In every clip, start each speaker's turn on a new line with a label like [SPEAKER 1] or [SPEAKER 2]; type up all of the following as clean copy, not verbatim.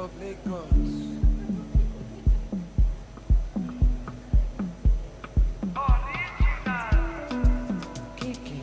[SPEAKER 1] of Lagos. Kiki.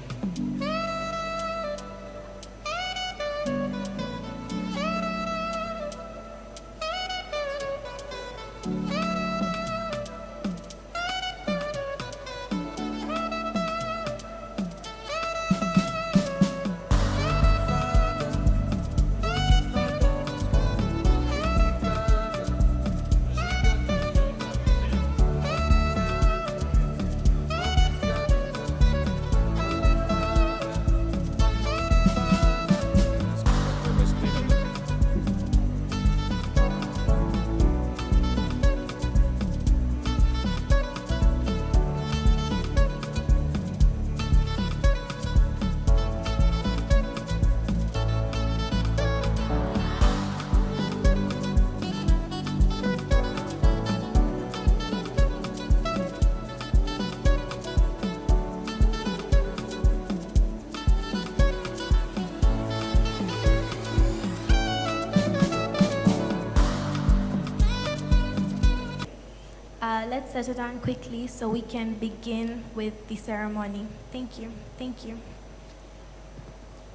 [SPEAKER 2] Let's settle down quickly so we can begin with the ceremony. Thank you. Thank you.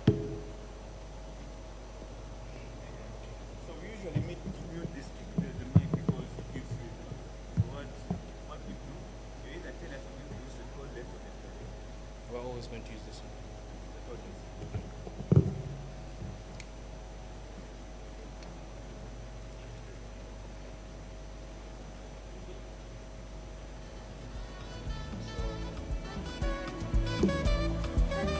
[SPEAKER 3] So we usually mute this the mic because it gives feedback. So what we do, you either tell us something to use the cordless or the cordless.
[SPEAKER 4] We're always going to use this one.
[SPEAKER 3] The cordless.
[SPEAKER 4] So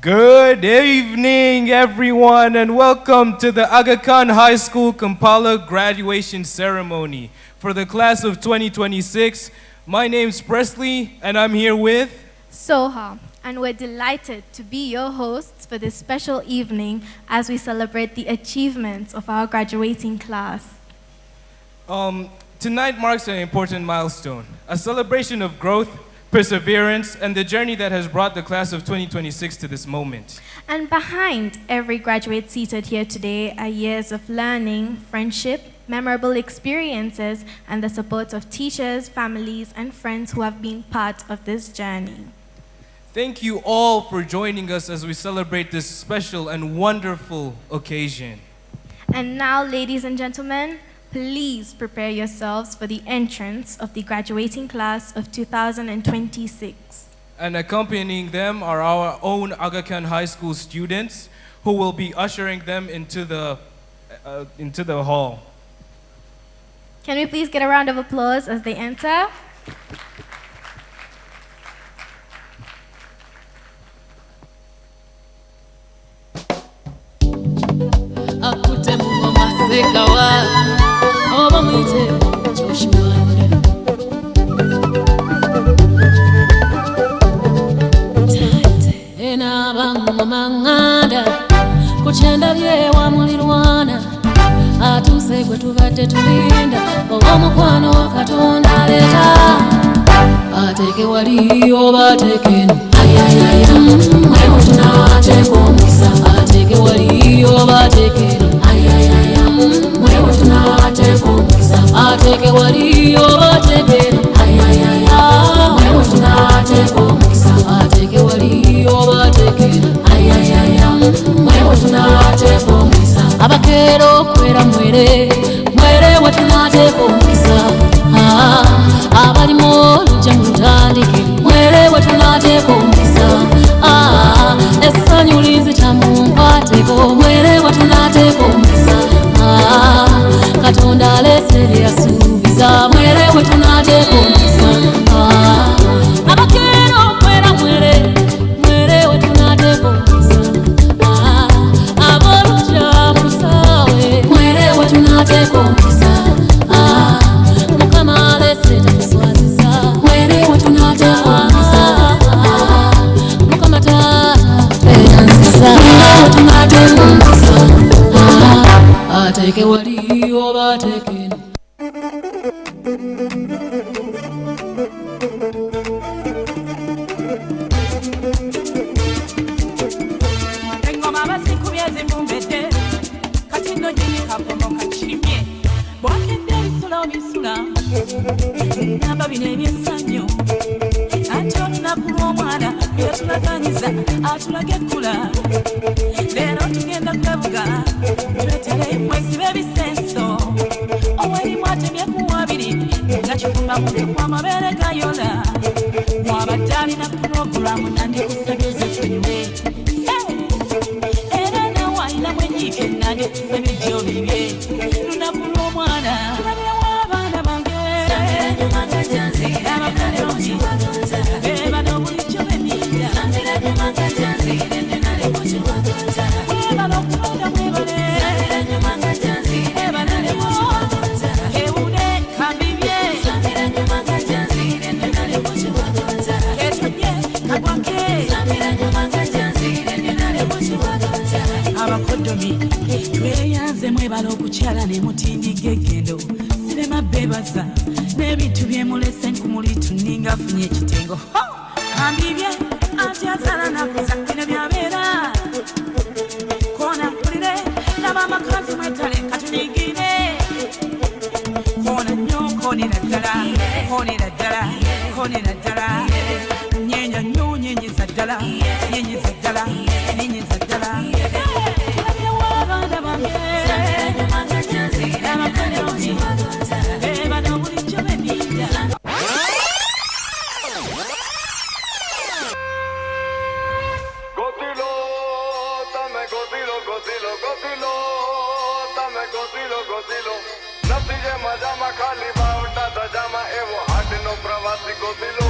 [SPEAKER 1] Good evening, everyone, and welcome to the Aga Khan High School Kampala graduation ceremony for the class of 2026. My name's Presley, and I'm here with
[SPEAKER 2] Soha, and we're delighted to be your hosts for this special evening as we celebrate the achievements of our graduating class.
[SPEAKER 1] Tonight marks an important milestone, a celebration of growth, perseverance, and the journey that has brought the class of 2026 to this moment.
[SPEAKER 2] And behind every graduate seated here today are years of learning, friendship, memorable experiences, and the support of teachers, families, and friends who have been part of this journey.
[SPEAKER 1] Thank you all for joining us as we celebrate this special and wonderful occasion.
[SPEAKER 2] And now, ladies and gentlemen, please prepare yourselves for the entrance of the graduating class of 2026.
[SPEAKER 1] And accompanying them are our own Aga Khan High School students who will be ushering them into the hall.
[SPEAKER 2] Can we please get a round of applause as they enter?
[SPEAKER 5] Kuchenda byewa mulirwana atuse gwe tubadde tulinda omukwano wa Katonda leta ateke wali oba atekeno ayayaya mwewo tunateeka omukisa ateke wali oba atekeno ayayaya mwewo tunateeka omukisa ateke wali oba atekeno ayayaya mwewo tunateeka omukisa ateke wali oba atekeno ayayaya mwewo tunateeka omukisa abakero kwera mwere mwere we tunateeka omukisa abalimo lujja mu lutandike mwere we tunateeka omukisa essanyu linzita mu nkwateko mwere we tunateeka omukisa Katonda alese bye yasuubiza mwere we tunateeka omukisa abakero kwera mwere mwere we tunateeka omukisa abolujja mu lusaawe mwere we tunateeka omukisa Mukama alese tatuswaziza mwere we tunateeka omukisa Mukama taata tweyanziza mwere we tunateeka omukisa ateeke wali oba ateekeno
[SPEAKER 6] engoma basikubye zivumbedde kati nno nyini kakomo kakimye bwakedde ebisulo bisula namba bino ebyessanyu anti olunaku lw'omwana byetulaganyiza atulaga ekkula leero tugenda kwebuga twetere mwesibe ebisenso owerimu atemye ku wabiri nga kifumba muntu kw'amabeere gayola mwabadde alina puroguramu nandikusabye zesonyiwe era nawe alinamu enyiike nandikusabye jjo bibye lunaku lw'omwana tulabirawo abaana bange abakalongi bebano bulijjo beninda webano okulonda mwebale ebalalewo ewune kambibye ketonye kagwake abakodomi tweyanze mwebala okukyala ne mutindiga eggendo sirema bebaza n'ebintu byemulese nkumuli tuninga afunye ekitengo kambibye ati azala nakuza bino byabeera kona mpulire n'abamakazi mwetale katunigire kona nnyo konera ddala konera ddala konera ddala nyenya nnyo nyenyiza ddala nyenyiza ddala nyenyiza ddala tulabyewo abaana bange abakalongi bebano bulijjo beninda
[SPEAKER 7] Gotilo, dame gotilo, gotilo, gotilo, dame gotilo, gotilo. Natije majama khali bauta tajama evo hatno pravasi gotilo.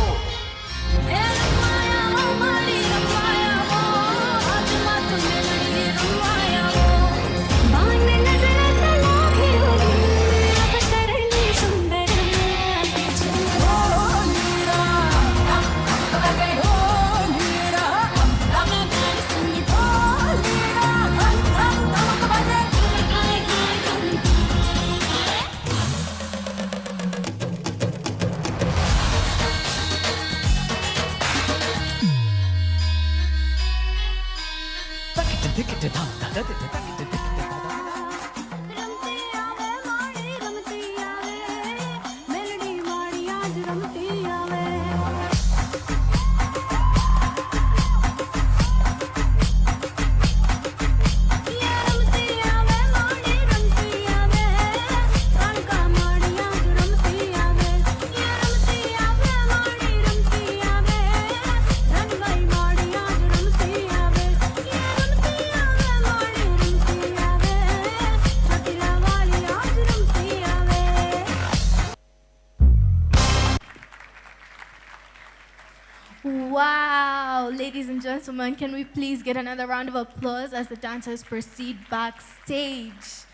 [SPEAKER 2] Wow, ladies and gentlemen, can we please get another round of applause as the dancers proceed backstage?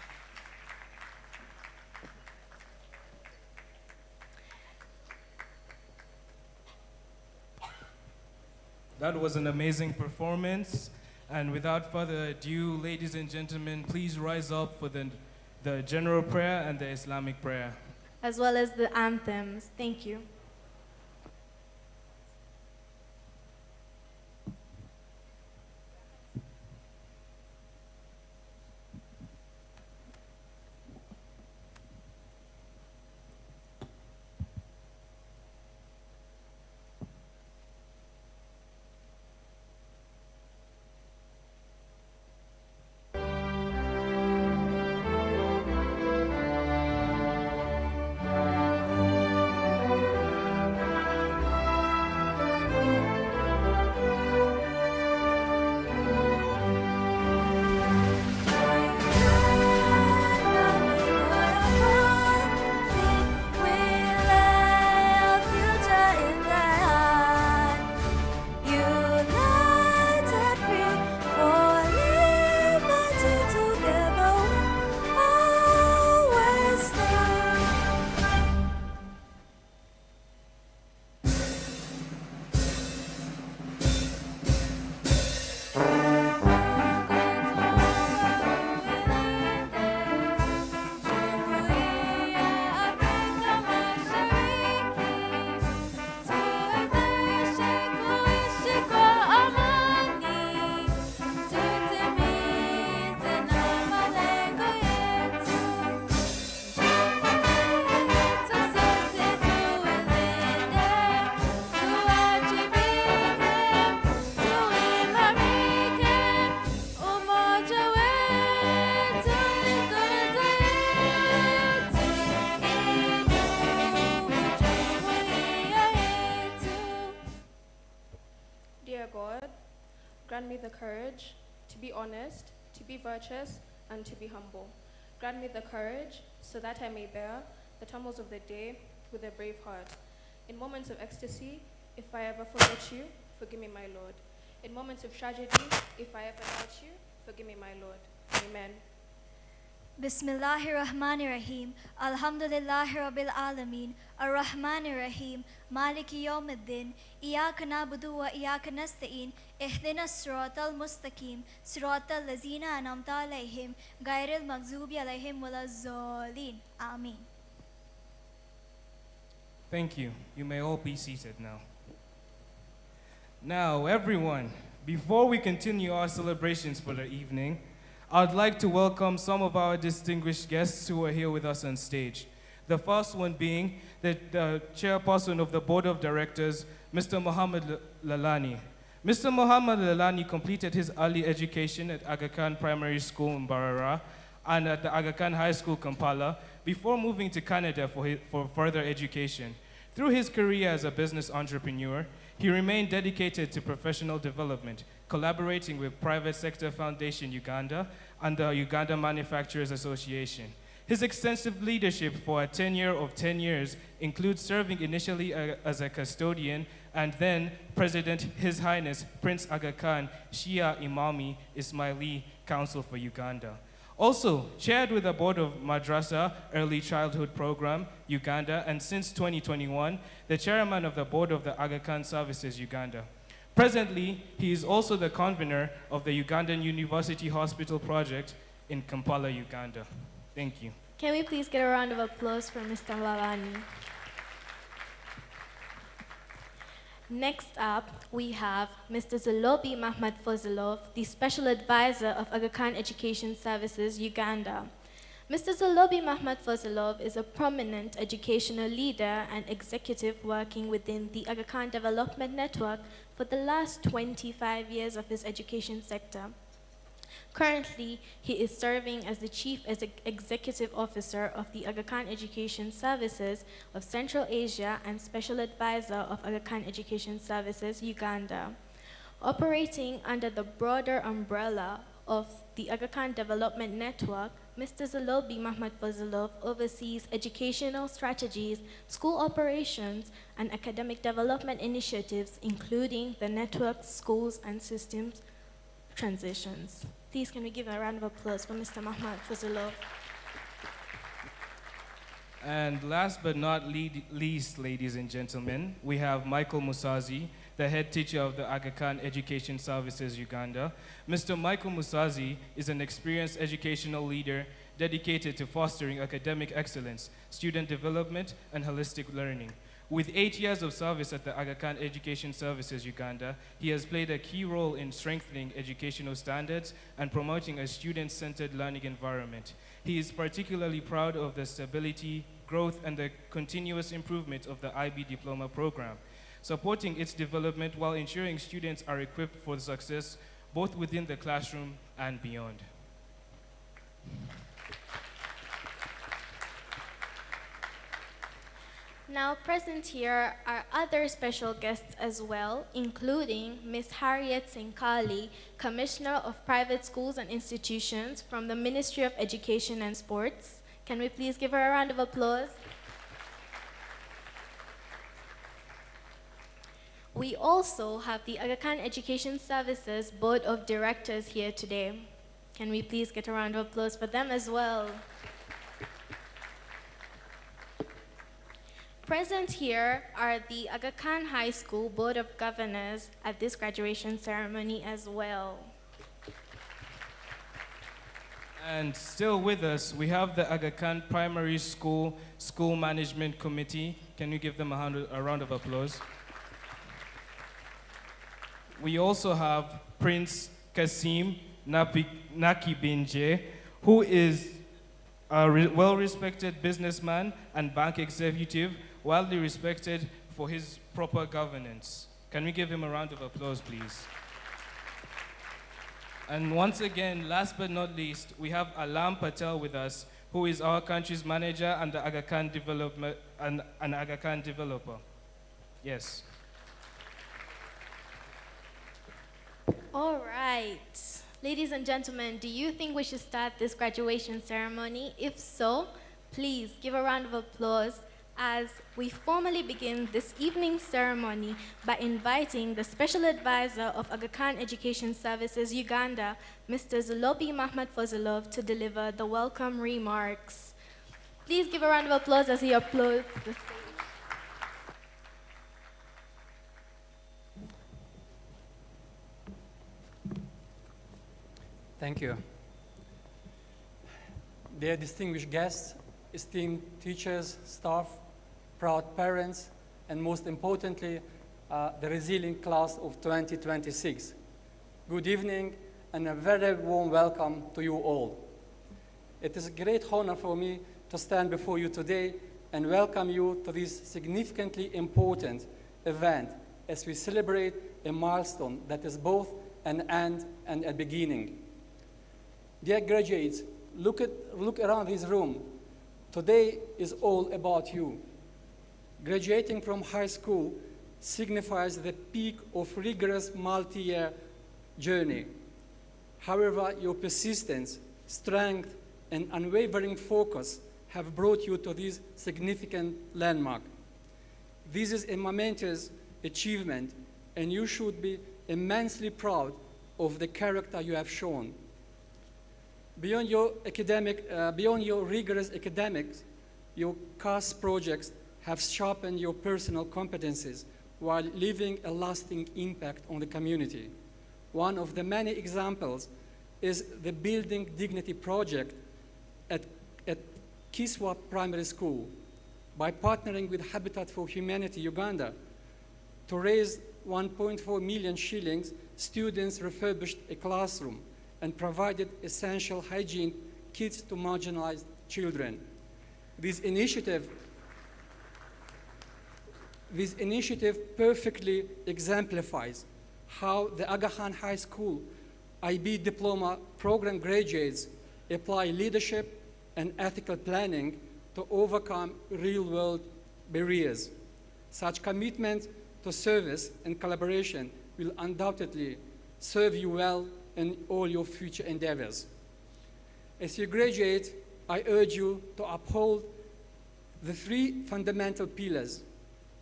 [SPEAKER 1] That was an amazing performance. And without further ado, ladies and gentlemen, please rise up for the general prayer and the Islamic prayer.
[SPEAKER 2] As well as the anthems. Thank you.
[SPEAKER 8] Dear God, grant me the courage to be honest, to be virtuous, and to be humble. Grant me the courage so that I may bear the tumbles of the day with a brave heart. In moments of ecstasy, if I ever forget you, forgive me, my Lord. In moments of tragedy, if I ever doubt you, forgive me, my Lord. Amen.
[SPEAKER 9] Bismillahirrahmanirrahim. Alhamdulillahi Rabbil Alameen. Ar-Rahmanir-Rahim. Maliki Yawmiddin. Iyaka na'budu wa iyaka nasta'in. Ihdina as-siratal mustaqim. Siratal lazina an'amta alayhim. Ghayril maghdubi alayhim walazzalin. Ameen.
[SPEAKER 1] Thank you. You may all be seated now. Now, everyone, before we continue our celebrations for the evening, I'd like to welcome some of our distinguished guests who are here with us on stage. The first one being the chairperson of the Board of Directors, Mr. Muhammad Lalani. Mr. Muhammad Lalani completed his early education at Aga Khan Primary School in Barara and at the Aga Khan High School, Kampala, before moving to Canada for further education. Through his career as a business entrepreneur, he remained dedicated to professional development, collaborating with Private Sector Foundation Uganda and the Uganda Manufacturers Association. His extensive leadership for a tenure of 10 years includes serving initially as a custodian and then President His Highness Prince Aga Khan Shia Imami Ismaili Council for Uganda. Also, chaired with the Board of Madrasa Early Childhood Program, Uganda, and since 2021, the chairman of the Board of the Aga Khan Services, Uganda. Presently, he is also the convener of the Ugandan University Hospital Project in Kampala, Uganda. Thank you.
[SPEAKER 2] Can we please get a round of applause for Mr. Lalani? Next up, we have Mr. Zalobi Mahmoud Fozilov, the Special Advisor of Aga Khan Education Services, Uganda. Mr. Zalobi Mahmoud Fozilov is a prominent educational leader and executive working within the Aga Khan Development Network for the last 25 years of his education sector. Currently, he is serving as the Chief Executive Officer of the Aga Khan Education Services of Central Asia and Special Advisor of Aga Khan Education Services, Uganda. Operating under the broader umbrella of the Aga Khan Development Network, Mr. Zalobi Mahmoud Fozilov oversees educational strategies, school operations, and academic development initiatives, including the network's schools and systems transitions. Please, can we give a round of applause for Mr. Mahmoud Fozilov?
[SPEAKER 1] And last but not least, ladies and gentlemen, we have Michael Musazi, the head teacher of the Aga Khan Education Services Uganda. Mr. Michael Musazi is an experienced educational leader dedicated to fostering academic excellence, student development, and holistic learning. With 8 years of service at the Aga Khan Education Services Uganda, he has played a key role in strengthening educational standards and promoting a student-centered learning environment. He is particularly proud of the stability, growth, and the continuous improvement of the IB Diploma program, supporting its development while ensuring students are equipped for success both within the classroom and beyond.
[SPEAKER 2] Now present here are other special guests as well, including Ms. Harriet Sinkali, Commissioner of Private Schools and Institutions from the Ministry of Education and Sports. Can we please give her a round of applause? We also have the Aga Khan Education Services Board of Directors here today. Can we please get a round of applause for them as well? Present here are the Aga Khan High School Board of Governors at this graduation ceremony as well.
[SPEAKER 1] And still with us, we have the Aga Khan Primary School School Management Committee. Can you give them a round of applause? We also have Prince Kasim Nakibinje, who is a well-respected businessman and bank executive, widely respected for his proper governance. Can we give him a round of applause, please? And once again, last but not least, we have Alam Patel with us, who is our country's manager and the Aga Khan development and an Aga Khan developer. Yes.
[SPEAKER 2] All right. Ladies and gentlemen, do you think we should start this graduation ceremony? If so, please give a round of applause as we formally begin this evening's ceremony by inviting the Special Advisor of Aga Khan Education Services Uganda, Mr. Zalobi Mahmoud Fozilov, to deliver the welcome remarks. Please give a round of applause as he applauds the stage.
[SPEAKER 10] Thank you. Dear distinguished guests, esteemed teachers, staff, proud parents, and most importantly, the resilient class of 2026. Good evening and a very warm welcome to you all. It is a great honor for me to stand before you today and welcome you to this significantly important event as we celebrate a milestone that is both an end and a beginning. Dear graduates, look around this room. Today is all about you. Graduating from high school signifies the peak of rigorous multi-year journey. However, your persistence, strength, and unwavering focus have brought you to this significant landmark. This is a momentous achievement, and you should be immensely proud of the character you have shown. Beyond your rigorous academics, your CAS projects have sharpened your personal competencies while leaving a lasting impact on the community. One of the many examples is the Building Dignity project at Kiswa Primary School. By partnering with Habitat for Humanity Uganda, To raise 1.4 million shillings, students refurbished a classroom and provided essential hygiene kits to marginalized children. This initiative perfectly exemplifies how the Aga Khan High School IB diploma program graduates apply leadership and ethical planning to overcome real-world barriers. Such commitment to service and collaboration will undoubtedly serve you well in all your future endeavors. As you graduate, I urge you to uphold the three fundamental pillars,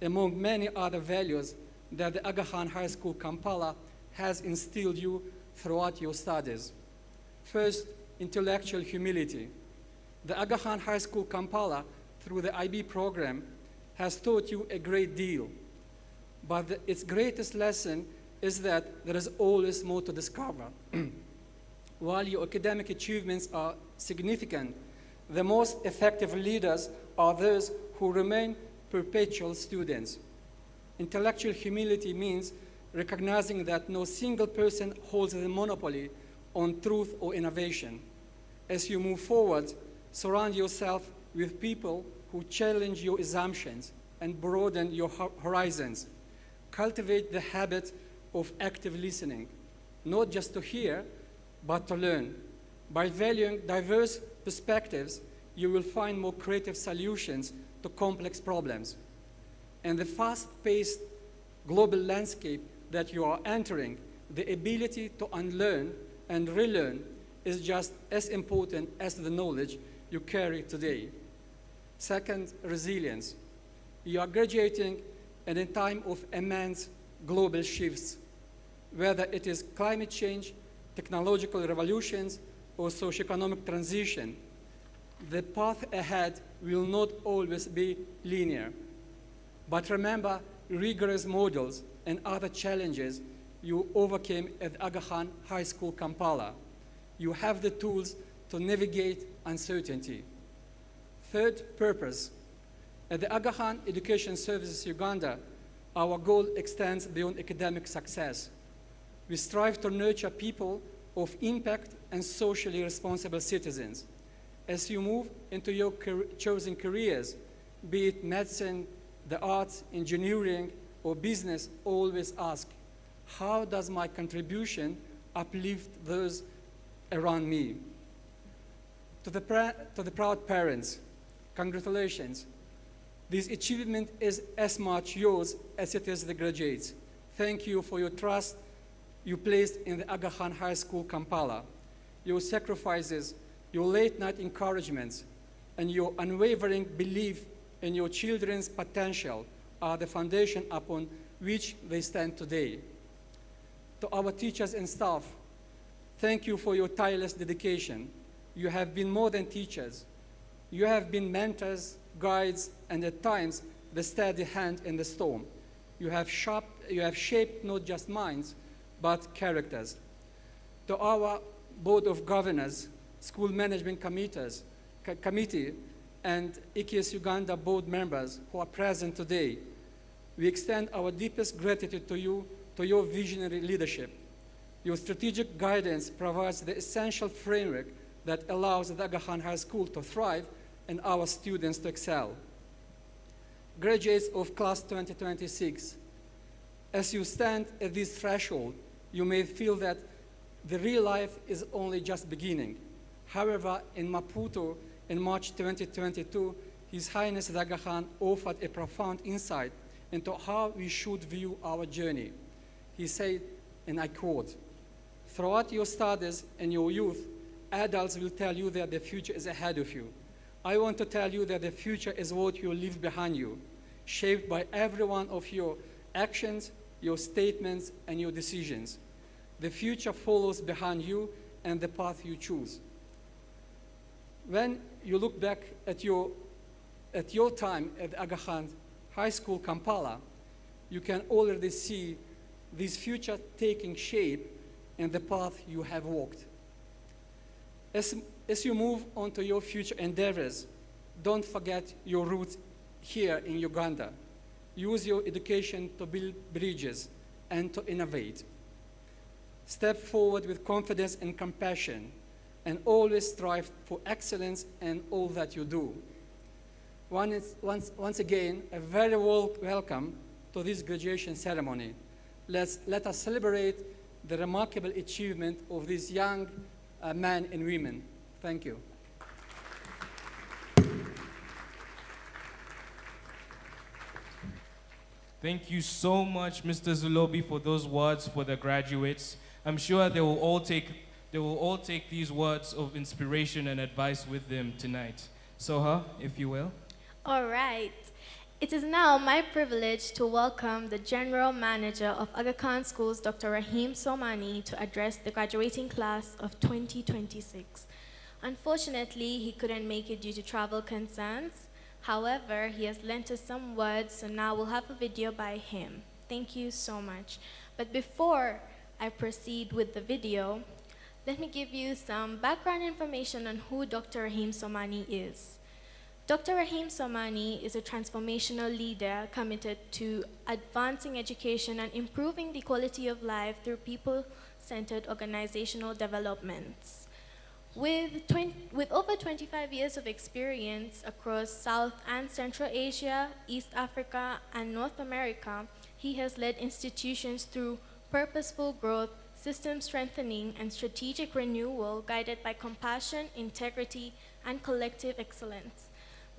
[SPEAKER 10] among many other values that the Aga Khan High School Kampala has instilled you throughout your studies. First, intellectual humility. The Aga Khan High School Kampala, through the IB program, has taught you a great deal. But its greatest lesson is that there is always more to discover. While your academic achievements are significant, the most effective leaders are those who remain perpetual students. Intellectual humility means recognizing that no single person holds the monopoly on truth or innovation. As you move forward, surround yourself with people who challenge your assumptions and broaden your horizons. Cultivate the habit of active listening, not just to hear, but to learn. By valuing diverse perspectives, you will find more creative solutions to complex problems. In the fast-paced global landscape that you are entering, the ability to unlearn and relearn is just as important as the knowledge you carry today. Second, resilience. You are graduating in a time of immense global shifts, whether it is climate change, technological revolutions, or socioeconomic transition. The path ahead will not always be linear. But remember rigorous models and other challenges you overcame at Aga Khan High School Kampala. You have the tools to navigate uncertainty. Third, purpose. At the Aga Khan Education Services Uganda, our goal extends beyond academic success. We strive to nurture people of impact and socially responsible citizens. As you move into your chosen careers, be it medicine, the arts, engineering, or business, always ask, how does my contribution uplift those around me? To the proud parents, congratulations. This achievement is as much yours as it is the graduates. Thank you for your trust you placed in the Aga Khan High School Kampala. Your sacrifices, your late-night encouragements, and your unwavering belief in your children's potential are the foundation upon which they stand today. To our teachers and staff, thank you for your tireless dedication. You have been more than teachers. You have been mentors, guides, and at times, the steady hand in the storm. You have shaped not just minds, but characters. To our Board of Governors, School Management Committee, and IKS Uganda board members who are present today, we extend our deepest gratitude to you, to your visionary leadership. Your strategic guidance provides the essential framework that allows the Aga Khan High School to thrive and our students to excel. Graduates of class 2026, as you stand at this threshold, you may feel that the real life is only just beginning. However, in Maputo in March 2022, His Highness the Aga Khan offered a profound insight into how we should view our journey. He said, and I quote, "Throughout your studies and your youth, adults will tell you that the future is ahead of you. I want to tell you that the future is what you leave behind you, shaped by every one of your actions, your statements, and your decisions. The future follows behind you and the path you choose." When you look back at your time at Aga Khan High School Kampala, you can already see this future taking shape in the path you have walked. As you move on to your future endeavors, don't forget your roots here in Uganda. Use your education to build bridges and to innovate. Step forward with confidence and compassion, and always strive for excellence in all that you do. Once again, a very welcome to this graduation ceremony. Let us celebrate the remarkable achievement of these young men and women. Thank you.
[SPEAKER 1] Thank you so much, Mr. Zulobi, for those words for the graduates. I'm sure they will all take these words of inspiration and advice with them tonight. Soha, if you will.
[SPEAKER 2] All right. It is now my privilege to welcome the General Manager of Aga Khan Schools, Dr. Rahim Somani, to address the graduating class of 2026. Unfortunately, he couldn't make it due to travel concerns. However, he has lent us some words, so now we'll have a video by him. Thank you so much. But before I proceed with the video, let me give you some background information on who Dr. Rahim Somani is. Dr. Rahim Somani is a transformational leader committed to advancing education and improving the quality of life through people-centered organizational developments. With over 25 years of experience across South and Central Asia, East Africa, and North America, he has led institutions through purposeful growth, system strengthening, and strategic renewal guided by compassion, integrity, and collective excellence.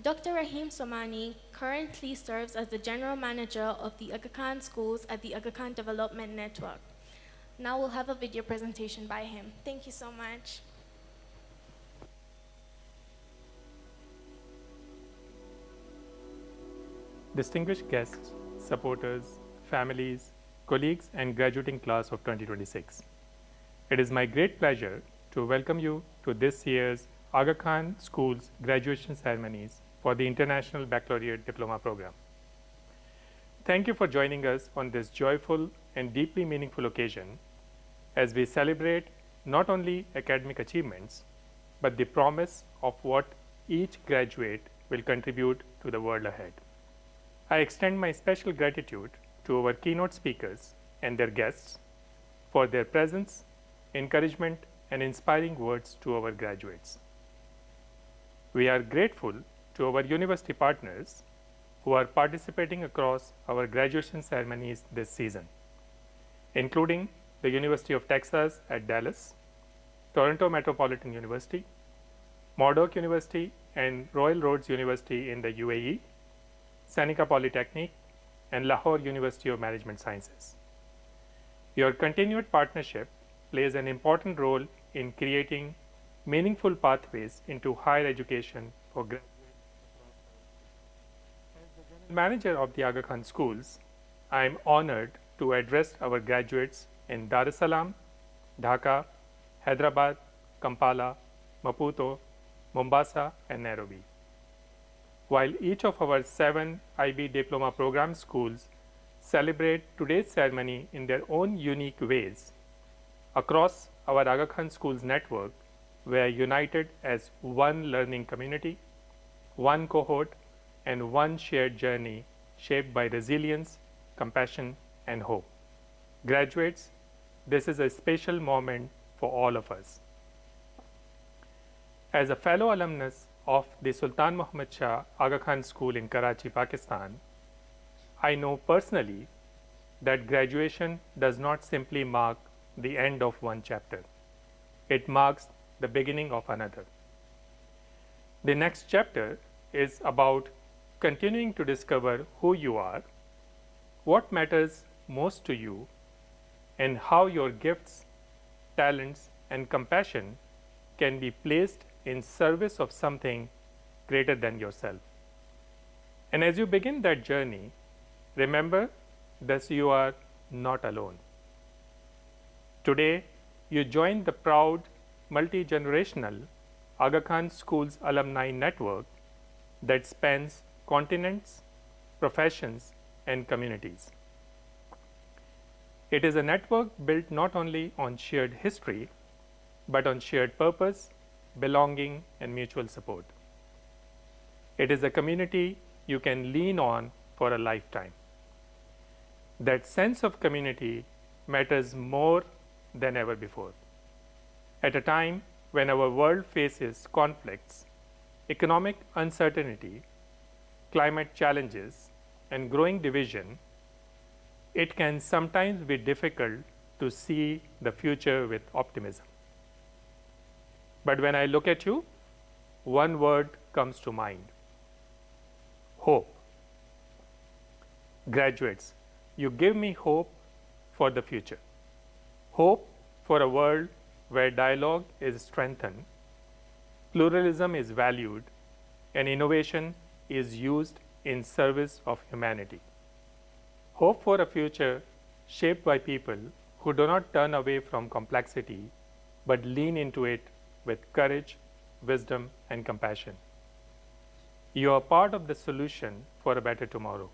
[SPEAKER 2] Dr. Rahim Somani currently serves as the General Manager of the Aga Khan Schools at the Aga Khan Development Network. Now we'll have a video presentation by him. Thank you so much.
[SPEAKER 11] Distinguished guests, supporters, families, colleagues, and graduating class of 2026. It is my great pleasure to welcome you to this year's Aga Khan Schools graduation ceremonies for the International Baccalaureate Diploma Program. Thank you for joining us on this joyful and deeply meaningful occasion as we celebrate not only academic achievements, but the promise of what each graduate will contribute to the world ahead. I extend my special gratitude to our keynote speakers and their guests for their presence, encouragement, and inspiring words to our graduates. We are grateful to our university partners who are participating across our graduation ceremonies this season, including the University of Texas at Dallas, Toronto Metropolitan University, Murdoch University and Royal Roads University in the UAE, Seneca Polytechnic, and Lahore University of Management Sciences. Your continued partnership plays an important role in creating meaningful pathways into higher education for graduates. As the General Manager of the Aga Khan Schools, I am honored to address our graduates in Dar es Salaam, Dhaka, Hyderabad, Kampala, Maputo, Mombasa, and Nairobi. While each of our 7 IB Diploma Program schools celebrate today's ceremony in their own unique ways, across our Aga Khan Schools network, we are united as one learning community, one cohort, and one shared journey shaped by resilience, compassion, and hope. Graduates, this is a special moment for all of us. As a fellow alumnus of the Sultan Muhammad Shah Aga Khan School in Karachi, Pakistan, I know personally that graduation does not simply mark the end of one chapter. It marks the beginning of another. The next chapter is about continuing to discover who you are, what matters most to you, and how your gifts, talents, and compassion can be placed in service of something greater than yourself. And as you begin that journey, remember that you are not alone. Today, you join the proud multi-generational Aga Khan Schools alumni network that spans continents, professions, and communities. It is a network built not only on shared history, but on shared purpose, belonging, and mutual support. It is a community you can lean on for a lifetime. That sense of community matters more than ever before. At a time when our world faces conflicts, economic uncertainty, climate challenges, and growing division, it can sometimes be difficult to see the future with optimism. But when I look at you, one word comes to mind: hope. Graduates, you give me hope for the future. Hope for a world where dialogue is strengthened, pluralism is valued, and innovation is used in service of humanity. Hope for a future shaped by people who do not turn away from complexity but lean into it with courage, wisdom, and compassion. You are part of the solution for a better tomorrow.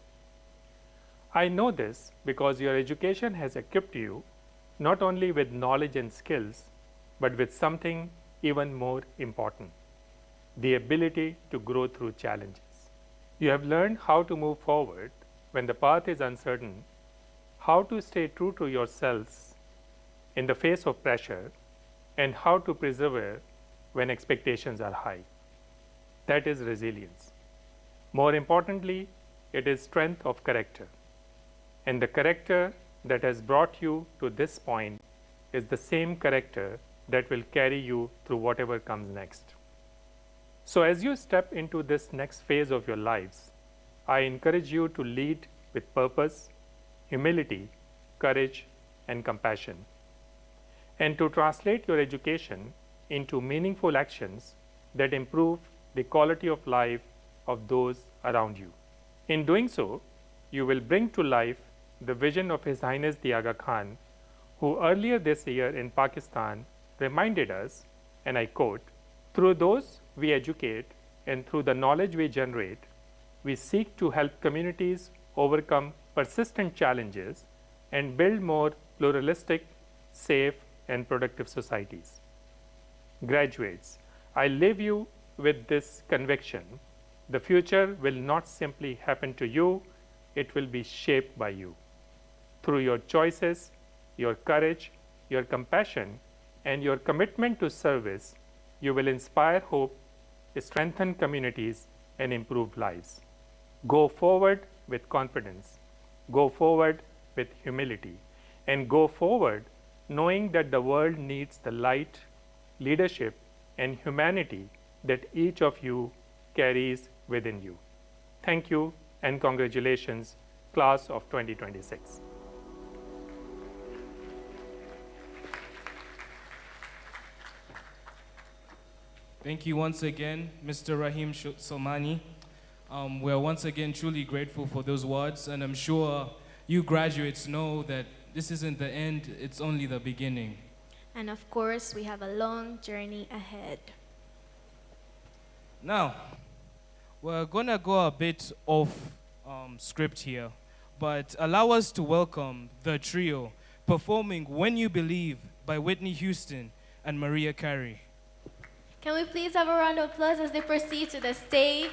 [SPEAKER 11] I know this because your education has equipped you not only with knowledge and skills, but with something even more important: the ability to grow through challenges. You have learned how to move forward when the path is uncertain, how to stay true to yourselves in the face of pressure, and how to persevere when expectations are high. That is resilience. More importantly, it is strength of character. And the character that has brought you to this point is the same character that will carry you through whatever comes next. So as you step into this next phase of your lives, I encourage you to lead with purpose, humility, courage, and compassion, and to translate your education into meaningful actions that improve the quality of life of those around you. In doing so, you will bring to life the vision of His Highness the Aga Khan, who earlier this year in Pakistan reminded us, and I quote, "Through those we educate and through the knowledge we generate, we seek to help communities overcome persistent challenges and build more pluralistic, safe, and productive societies." Graduates, I leave you with this conviction: the future will not simply happen to you, it will be shaped by you. Through your choices, your courage, your compassion, and your commitment to service, you will inspire hope, strengthen communities, and improve lives. Go forward with confidence, go forward with humility, and go forward knowing that the world needs the light, leadership, and humanity that each of you carries within you. Thank you and congratulations, class of 2026.
[SPEAKER 1] Thank you once again, Mr. Rahim Somani. We're once again truly grateful for those words, and I'm sure you graduates know that this isn't the end, it's only the beginning.
[SPEAKER 2] And of course, we have a long journey ahead.
[SPEAKER 1] Now, we're gonna go a bit off script here, but allow us to welcome the trio performing "When You Believe" by Whitney Houston and Mariah Carey.
[SPEAKER 2] Can we please have a round of applause as they proceed to the stage?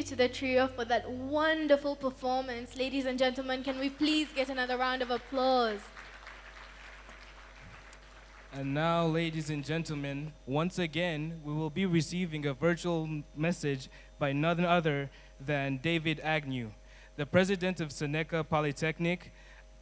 [SPEAKER 2] to the trio for that wonderful performance. Ladies and gentlemen, can we please get another round of applause?
[SPEAKER 1] And now, ladies and gentlemen, once again, we will be receiving a virtual message by none other than David Agnew, the president of Seneca Polytechnic,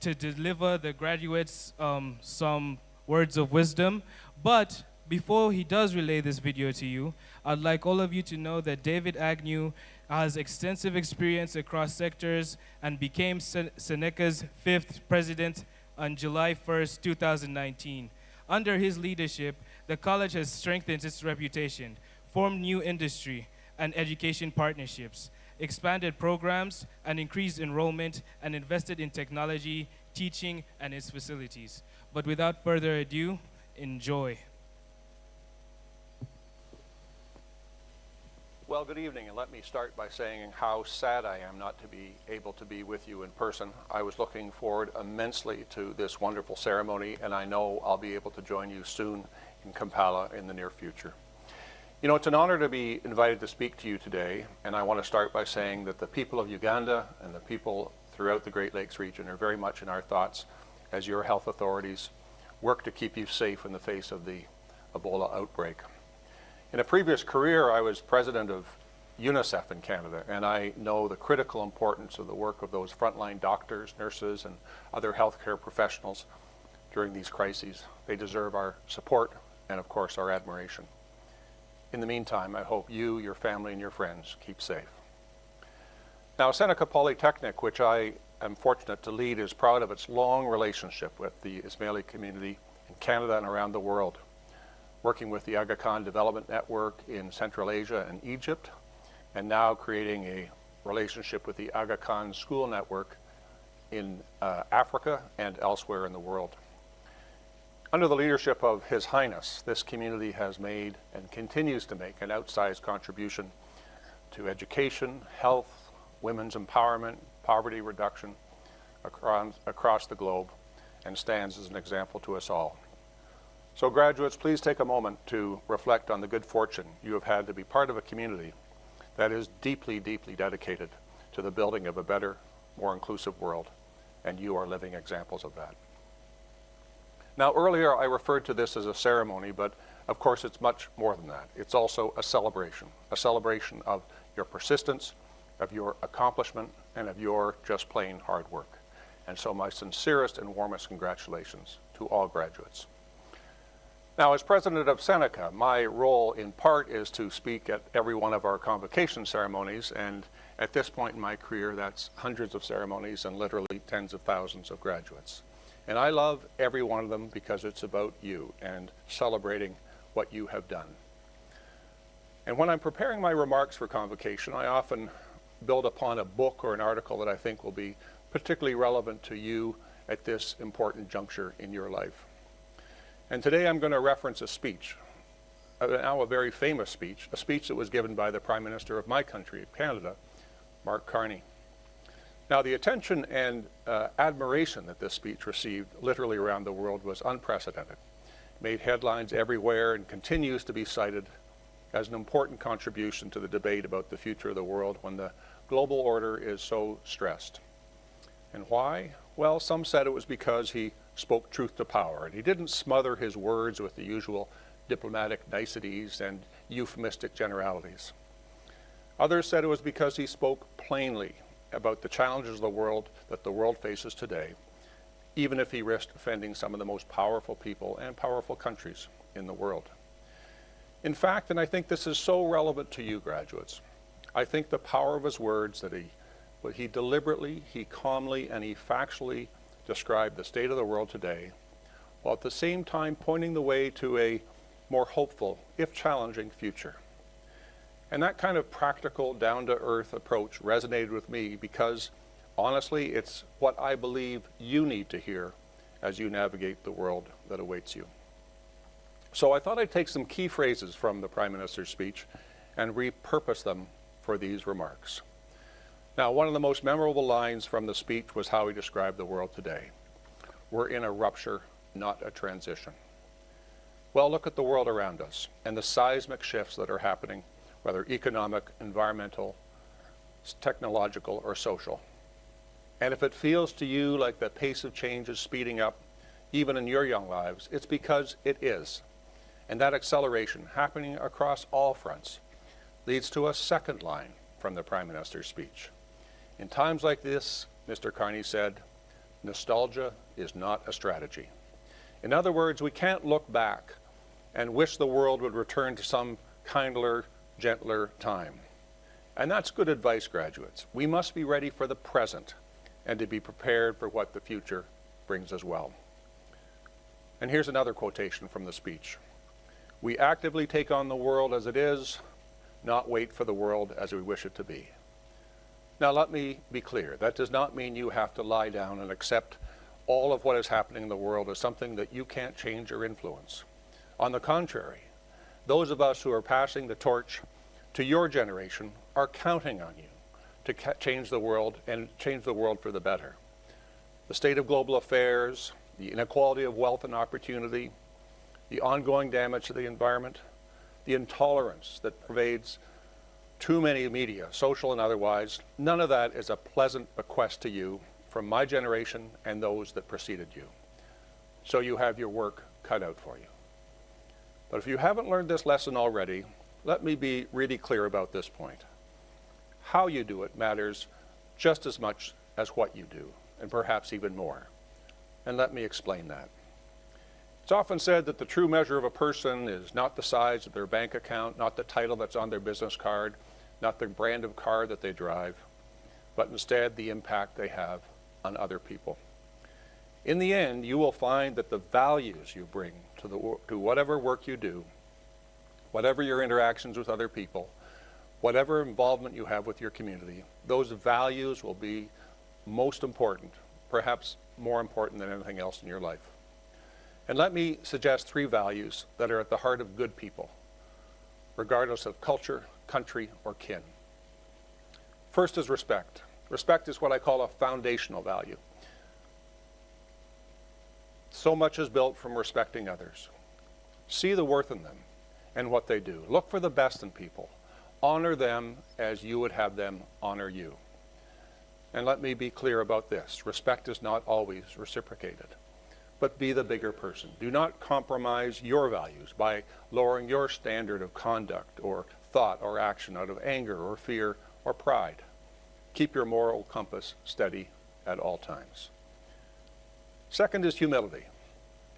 [SPEAKER 1] to deliver the graduates some words of wisdom. But before he does relay this video to you, I'd like all of you to know that David Agnew has extensive experience across sectors and became Seneca's 5th president on July 1st, 2019. Under his leadership, the college has strengthened its reputation, formed new industry and education partnerships, expanded programs and increased enrollment, and invested in technology, teaching, and its facilities. But without further ado, enjoy.
[SPEAKER 12] Well, good evening, and let me start by saying how sad I am not to be able to be with you in person. I was looking forward immensely to this wonderful ceremony, and I know I'll be able to join you soon in Kampala in the near future. You know, it's an honor to be invited to speak to you today, and I want to start by saying that the people of Uganda and the people throughout the Great Lakes region are very much in our thoughts as your health authorities work to keep you safe in the face of the Ebola outbreak. In a previous career, I was president of UNICEF in Canada, and I know the critical importance of the work of those frontline doctors, nurses, and other healthcare professionals during these crises. They deserve our support and, of course, our admiration. In the meantime, I hope you, your family, and your friends keep safe. Now, Seneca Polytechnic, which I am fortunate to lead, is proud of its long relationship with the Ismaili community in Canada and around the world, working with the Aga Khan Development Network in Central Asia and Egypt, and now creating a relationship with the Aga Khan School Network in Africa and elsewhere in the world. Under the leadership of His Highness, this community has made and continues to make an outsized contribution to education, health, women's empowerment, poverty reduction across the globe, and stands as an example to us all. So graduates, please take a moment to reflect on the good fortune you have had to be part of a community that is deeply, deeply dedicated to the building of a better, more inclusive world, and you are living examples of that. Now, earlier I referred to this as a ceremony, but of course it's much more than that. It's also a celebration of your persistence, of your accomplishment, and of your just plain hard work. And so my sincerest and warmest congratulations to all graduates. Now, as president of Seneca, my role in part is to speak at every one of our convocation ceremonies, and at this point in my career, that's hundreds of ceremonies and literally tens of thousands of graduates. And I love every one of them because it's about you and celebrating what you have done. And when I'm preparing my remarks for convocation, I often build upon a book or an article that I think will be particularly relevant to you at this important juncture in your life. And today I'm going to reference a speech, now a very famous speech, a speech that was given by the Prime Minister of my country, Canada, Mark Carney. Now, the attention and admiration that this speech received literally around the world was unprecedented. It made headlines everywhere and continues to be cited as an important contribution to the debate about the future of the world when the global order is so stressed. And why? Well, some said it was because he spoke truth to power, and he didn't smother his words with the usual diplomatic niceties and euphemistic generalities. Others said it was because he spoke plainly about the challenges of the world that the world faces today, even if he risked offending some of the most powerful people and powerful countries in the world. In fact, and I think this is so relevant to you graduates, I think the power of his words that he deliberately, he calmly, and he factually described the state of the world today, while at the same time pointing the way to a more hopeful, if challenging, future. And that kind of practical, down-to-earth approach resonated with me because, honestly, it's what I believe you need to hear as you navigate the world that awaits you. So I thought I'd take some key phrases from the Prime Minister's speech and repurpose them for these remarks. Now, one of the most memorable lines from the speech was how he described the world today. We're in a rupture, not a transition. Well, look at the world around us and the seismic shifts that are happening, whether economic, environmental, technological, or social. And if it feels to you like the pace of change is speeding up, even in your young lives, it's because it is. And that acceleration, happening across all fronts, leads to a second line from the Prime Minister's speech. In times like this, Mr. Carney said, nostalgia is not a strategy. In other words, we can't look back and wish the world would return to some kinder, gentler time. And that's good advice, graduates. We must be ready for the present and to be prepared for what the future brings as well. And here's another quotation from the speech. We actively take on the world as it is, not wait for the world as we wish it to be. Now let me be clear, that does not mean you have to lie down and accept all of what is happening in the world as something that you can't change or influence. On the contrary, those of us who are passing the torch to your generation are counting on you to change the world and change the world for the better. The state of global affairs, the inequality of wealth and opportunity, the ongoing damage to the environment, the intolerance that pervades too many media, social and otherwise, none of that is a pleasant bequest to you from my generation and those that preceded you. So you have your work cut out for you. But if you haven't learned this lesson already, let me be really clear about this point. How you do it matters just as much as what you do, and perhaps even more. And let me explain that. It's often said that the true measure of a person is not the size of their bank account, not the title that's on their business card, not the brand of car that they drive, but instead the impact they have on other people. In the end, you will find that the values you bring to whatever work you do, whatever your interactions with other people, whatever involvement you have with your community, those values will be most important, perhaps more important than anything else in your life. And let me suggest 3 values that are at the heart of good people, regardless of culture, country, or kin. First is respect. Respect is what I call a foundational value. So much is built from respecting others. See the worth in them and what they do. Look for the best in people. Honor them as you would have them honor you. And let me be clear about this. Respect is not always reciprocated. But be the bigger person. Do not compromise your values by lowering your standard of conduct or thought or action out of anger or fear or pride. Keep your moral compass steady at all times. Second is humility.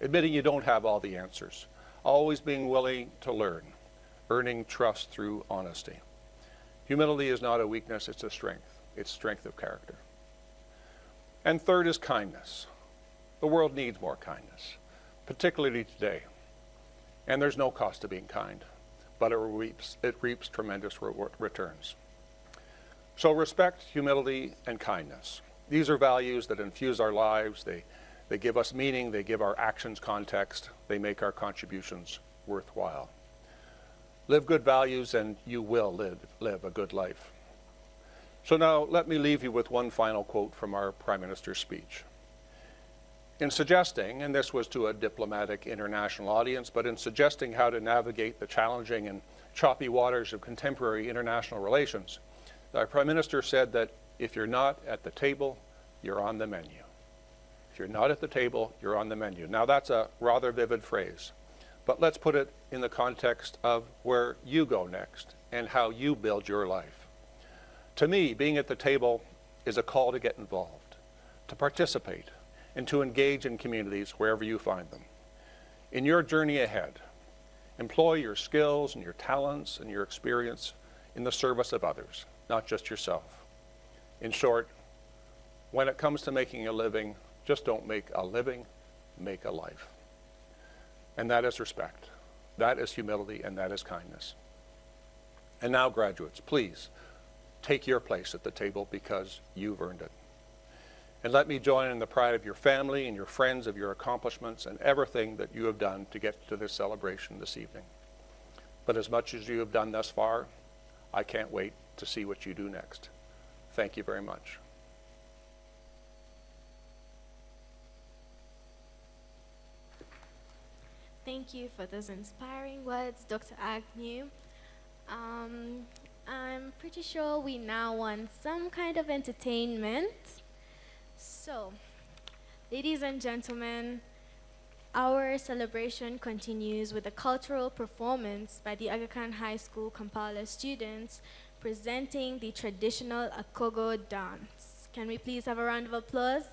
[SPEAKER 12] Admitting you don't have all the answers. Always being willing to learn. Earning trust through honesty. Humility is not a weakness, it's a strength. It's strength of character. And third is kindness. The world needs more kindness, particularly today. And there's no cost to being kind, but it reaps tremendous returns. So respect, humility, and kindness. These are values that infuse our lives. They give us meaning, they give our actions context, they make our contributions worthwhile. Live good values and you will live a good life. So now let me leave you with one final quote from our Prime Minister's speech. In suggesting, and this was to a diplomatic international audience, but in suggesting how to navigate the challenging and choppy waters of contemporary international relations, the Prime Minister said that if you're not at the table, you're on the menu. If you're not at the table, you're on the menu. Now that's a rather vivid phrase, but let's put it in the context of where you go next and how you build your life. To me, being at the table is a call to get involved, to participate, and to engage in communities wherever you find them. In your journey ahead, employ your skills and your talents and your experience in the service of others, not just yourself. In short, when it comes to making a living, just don't make a living, make a life. And that is respect, that is humility, and that is kindness. And now, graduates, please take your place at the table because you've earned it. And let me join in the pride of your family and your friends of your accomplishments and everything that you have done to get to this celebration this evening. But as much as you have done thus far, I can't wait to see what you do next. Thank you very much.
[SPEAKER 2] Thank you for those inspiring words, Dr. Agnew. I'm pretty sure we now want some kind of entertainment. So, ladies and gentlemen, our celebration continues with a cultural performance by the Aga Khan High School Kampala students presenting the traditional Akogo dance. Can we please have a round of applause?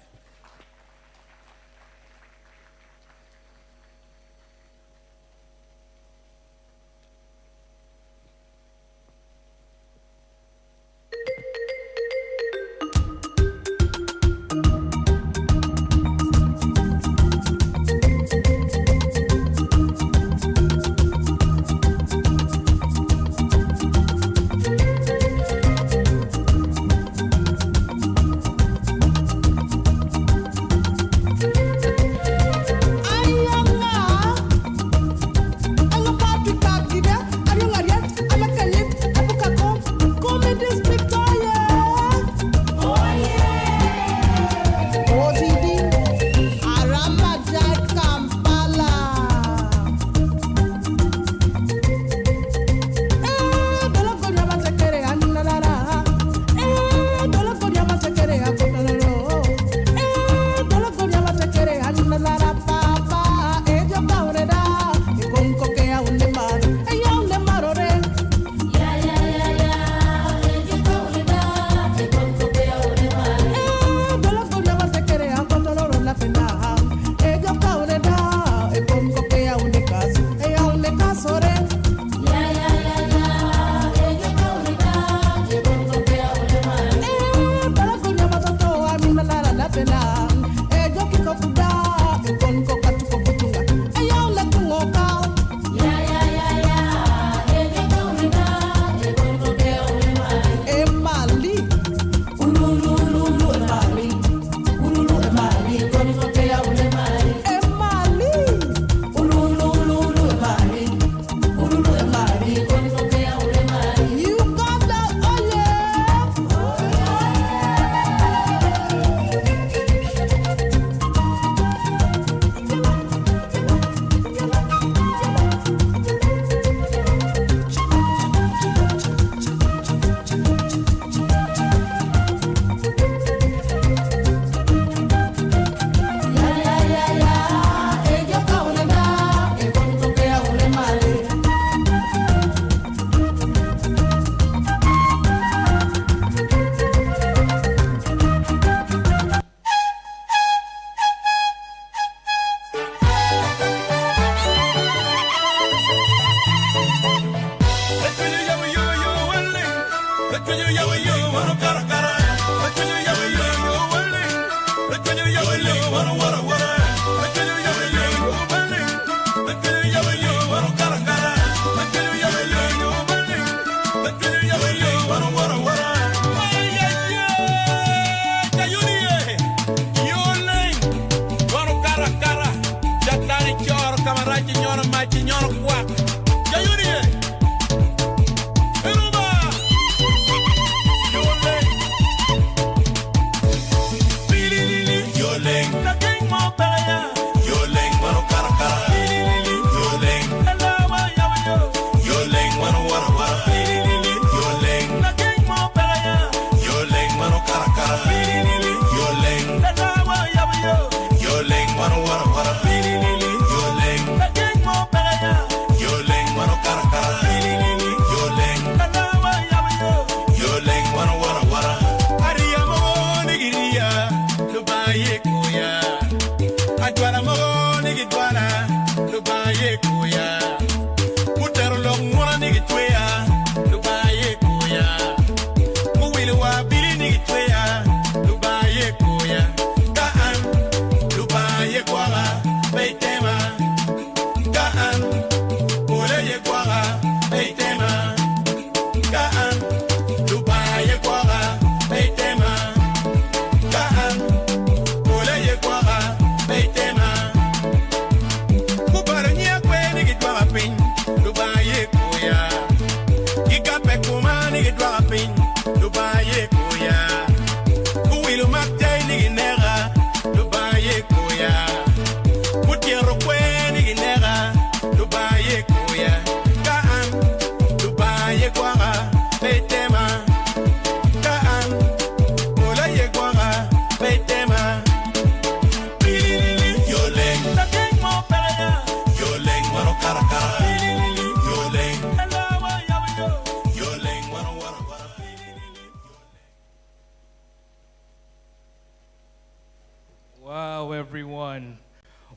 [SPEAKER 1] Wow, everyone.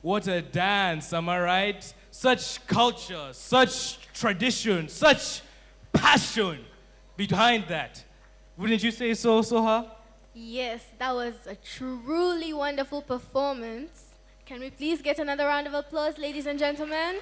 [SPEAKER 1] What a dance, am I right? Such culture, such tradition, such passion behind that. Wouldn't you say so, Soha?
[SPEAKER 2] Yes, that was a truly wonderful performance. Can we please get another round of applause, ladies and gentlemen?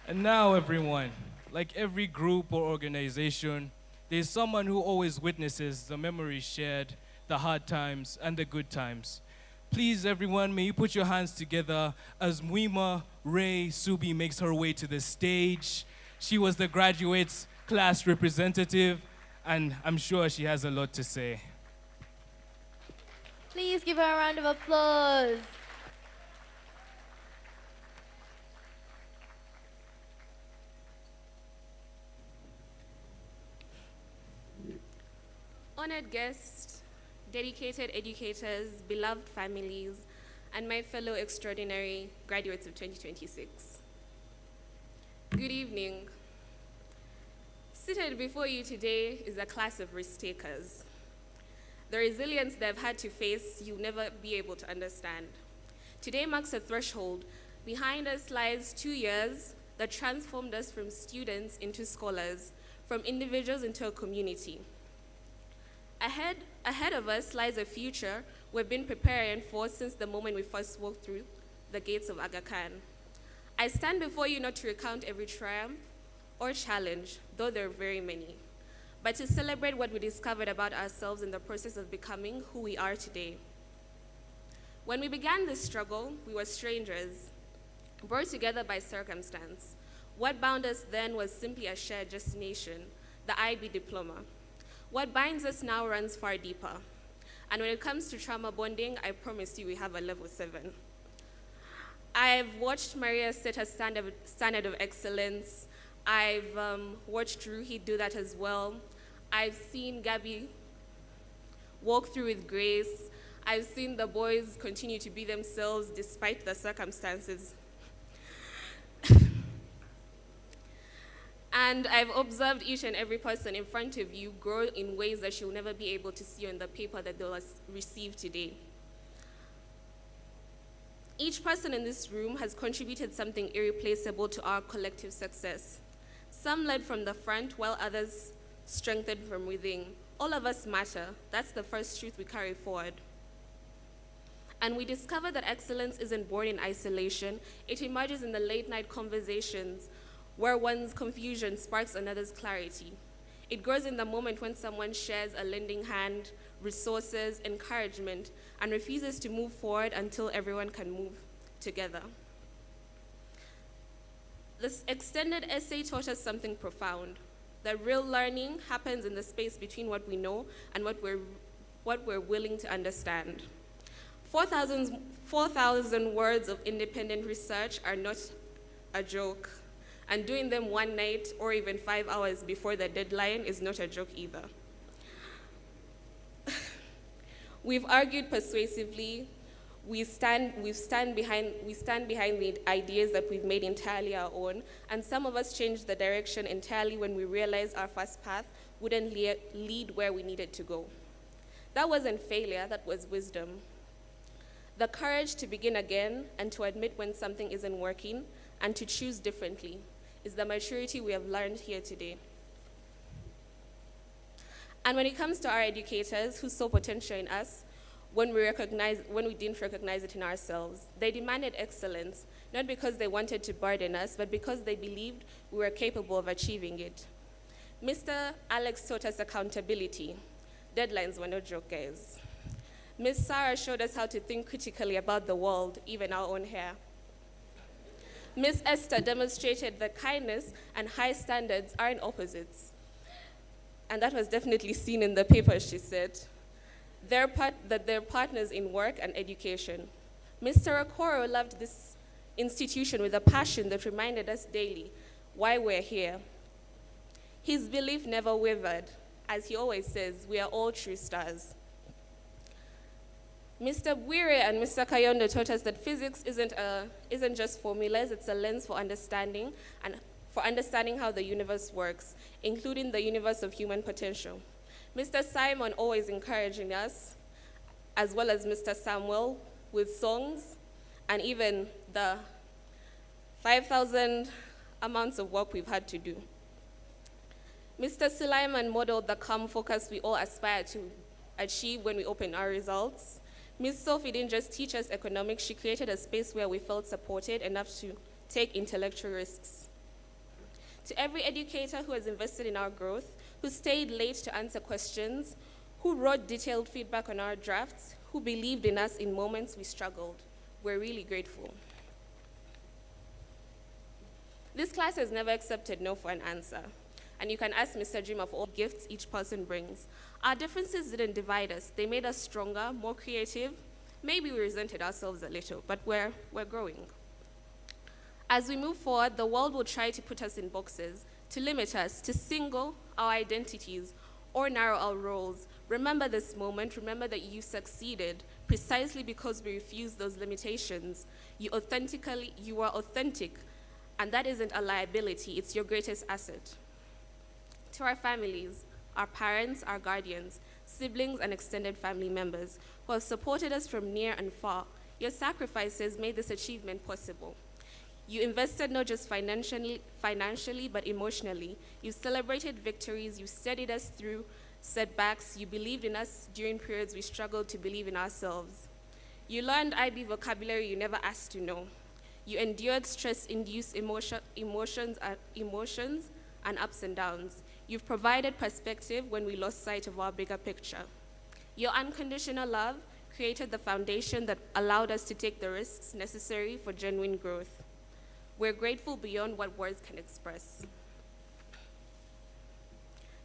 [SPEAKER 1] And now, everyone, like every group or organization, there's someone who always witnesses the memories shared, the hard times, and the good times. Please, everyone, may you put your hands together as Muima Ray Subi makes her way to the stage. She was the graduates class representative, and I'm sure she has a lot to say.
[SPEAKER 2] Please give her a round of applause.
[SPEAKER 13] Honored guests, dedicated educators, beloved families, and my fellow extraordinary graduates of 2026. Good evening. Seated before you today is a class of risk takers. The resilience they've had to face, you'll never be able to understand. Today marks a threshold. Behind us lies 2 years that transformed us from students into scholars, from individuals into a community. Ahead of us lies a future we've been preparing for since the moment we first walked through the gates of Aga Khan. I stand before you not to recount every triumph or challenge, though there are very many, but to celebrate what we discovered about ourselves in the process of becoming who we are today. When we began this struggle, we were strangers, brought together by circumstance. What bound us then was simply a shared destination, the IB diploma. What binds us now runs far deeper. And when it comes to trauma bonding, I promise you we have a level 7. I've watched Maria set a standard of excellence. I've watched Ruhi do that as well. I've seen Gabby walk through with grace. I've seen the boys continue to be themselves despite the circumstances. And I've observed each and every person in front of you grow in ways that you'll never be able to see on the paper that they'll receive today. Each person in this room has contributed something irreplaceable to our collective success. Some led from the front, while others strengthened from within. All of us matter. That's the first truth we carry forward. And we discover that excellence isn't born in isolation. It emerges in the late-night conversations where one's confusion sparks another's clarity. It grows in the moment when someone shares a lending hand, resources, encouragement, and refuses to move forward until everyone can move together. This extended essay taught us something profound. That real learning happens in the space between what we know and what we're willing to understand. 4,000 words of independent research are not a joke. And doing them one night or even 5 hours before the deadline is not a joke either. We've argued persuasively. We stand behind the ideas that we've made entirely our own, and some of us changed the direction entirely when we realized our first path wouldn't lead where we needed to go. That wasn't failure, that was wisdom. The courage to begin again and to admit when something isn't working and to choose differently is the maturity we have learned here today. And when it comes to our educators who saw potential in us, when we didn't recognize it in ourselves, they demanded excellence, not because they wanted to burden us, but because they believed we were capable of achieving it. Mr. Alex taught us accountability. Deadlines were no joke, guys. Ms. Sarah showed us how to think critically about the world, even our own hair. Ms. Esther demonstrated that kindness and high standards aren't opposites. And that was definitely seen in the paper, she said. That they're partners in work and education. Mr. Okoro loved this institution with a passion that reminded us daily why we're here. His belief never wavered. As he always says, we are all true stars. Mr. Bwire and Mr. Kayondo taught us that physics isn't just formulas, it's a lens for understanding and for understanding how the universe works, including the universe of human potential. Mr. Simon always encouraging us, as well as Mr. Samuel with songs, and even the 5,000 amounts of work we've had to do. Mr. Sulaiman modeled the calm focus we all aspire to achieve when we open our results. Ms. Sophie didn't just teach us economics, she created a space where we felt supported enough to take intellectual risks. To every educator who has invested in our growth, who stayed late to answer questions, who wrote detailed feedback on our drafts, who believed in us in moments we struggled, we're really grateful. This class has never accepted no for an answer, and you can ask Mr. Jima for all gifts each person brings. Our differences didn't divide us. They made us stronger, more creative. Maybe we resented ourselves a little, but we're growing. As we move forward, the world will try to put us in boxes, to limit us, to single our identities, or narrow our roles. Remember this moment. Remember that you succeeded precisely because we refused those limitations. You are authentic, and that isn't a liability. It's your greatest asset. To our families, our parents, our guardians, siblings, and extended family members who have supported us from near and far, your sacrifices made this achievement possible. You invested not just financially, but emotionally. You celebrated victories. You steadied us through setbacks. You believed in us during periods we struggled to believe in ourselves. You learned IB vocabulary you never asked to know. You endured stress-induced emotions and ups and downs. You've provided perspective when we lost sight of our bigger picture. Your unconditional love created the foundation that allowed us to take the risks necessary for genuine growth. We're grateful beyond what words can express.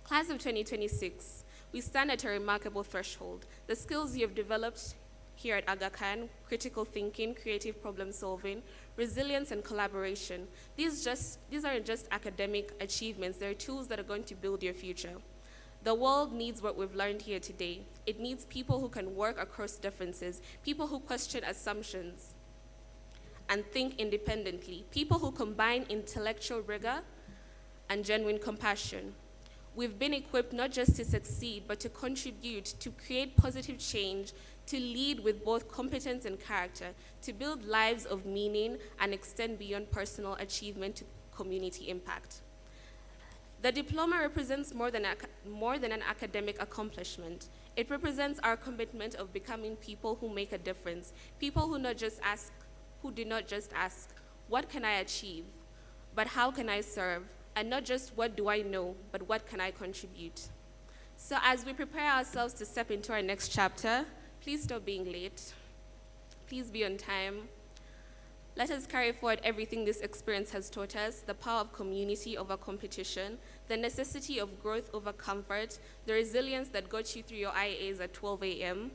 [SPEAKER 13] Class of 2026, we stand at a remarkable threshold. The skills you have developed here at Aga Khan, critical thinking, creative problem solving, resilience, and collaboration, these aren't just academic achievements, they're tools that are going to build your future. The world needs what we've learned here today. It needs people who can work across differences, people who question assumptions and think independently, people who combine intellectual rigor and genuine compassion. We've been equipped not just to succeed, but to contribute, to create positive change, to lead with both competence and character, to build lives of meaning and extend beyond personal achievement to community impact. The diploma represents more than an academic accomplishment. It represents our commitment of becoming people who make a difference, people who do not just ask, what can I achieve, but how can I serve? And not just what do I know, but what can I contribute? So as we prepare ourselves to step into our next chapter, please stop being late. Please be on time. Let us carry forward everything this experience has taught us, the power of community over competition, the necessity of growth over comfort, the resilience that got you through your IAs at 12 a.m.,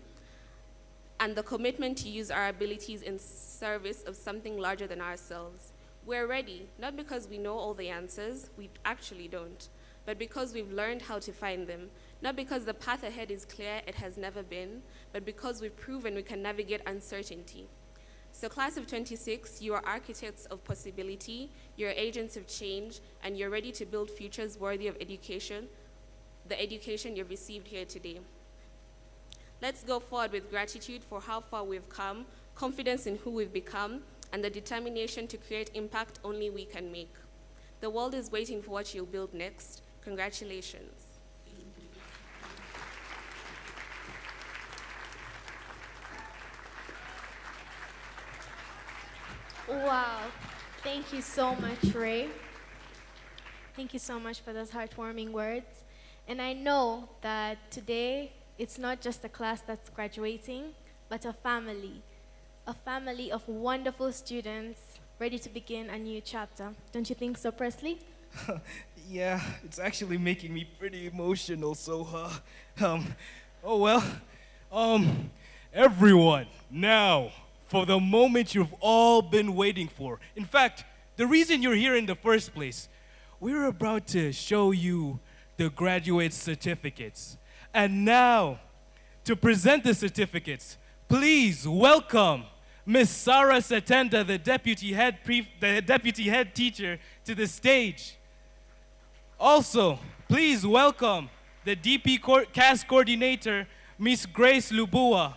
[SPEAKER 13] and the commitment to use our abilities in service of something larger than ourselves. We're ready, not because we know all the answers, we actually don't, but because we've learned how to find them. Not because the path ahead is clear, it has never been, but because we've proven we can navigate uncertainty. So class of 26, you are architects of possibility, you're agents of change, and you're ready to build futures worthy of education, the education you've received here today. Let's go forward with gratitude for how far we've come, confidence in who we've become, and the determination to create impact only we can make. The world is waiting for what you'll build next. Congratulations.
[SPEAKER 2] Wow. Thank you so much, Ray. Thank you so much for those heartwarming words. And I know that today, it's not just a class that's graduating, but a family of wonderful students ready to begin a new chapter. Don't you think so, Presley?
[SPEAKER 1] Yeah, it's actually making me pretty emotional, so, oh well. Everyone, now, for the moment you've all been waiting for. In fact, the reason you're here in the first place, we're about to show you the graduate certificates. And now, to present the certificates, please welcome Miss Sarah Satenda, the deputy head teacher, to the stage. Also, please welcome the DP CAS coordinator, Miss Grace Lubua.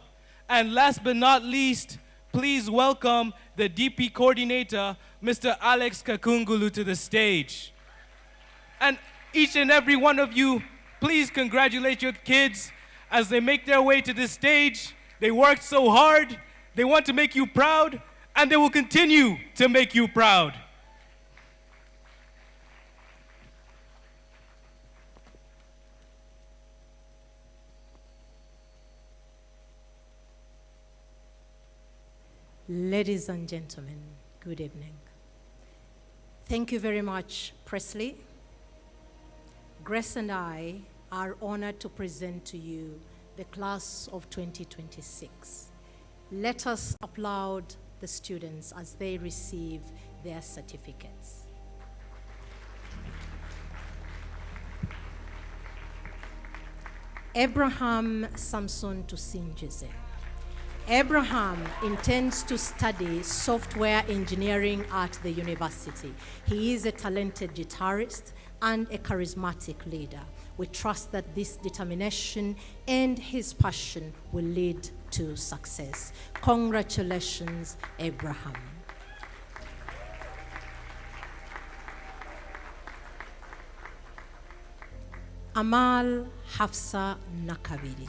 [SPEAKER 1] And last but not least, please welcome the DP coordinator, Mr. Alex Kakungulu, to the stage. And each and every one of you, please congratulate your kids as they make their way to this stage. They worked so hard, they want to make you proud, and they will continue to make you proud.
[SPEAKER 14] Ladies and gentlemen, good evening. Thank you very much, Presley. Grace and I are honored to present to you the class of 2026. Let us applaud the students as they receive their certificates. Abraham Samson Tusinjeze. Abraham intends to study software engineering at the university. He is a talented guitarist and a charismatic leader. We trust that this determination and his passion will lead to success. Congratulations, Abraham. Amal Hafsa Nakabiri.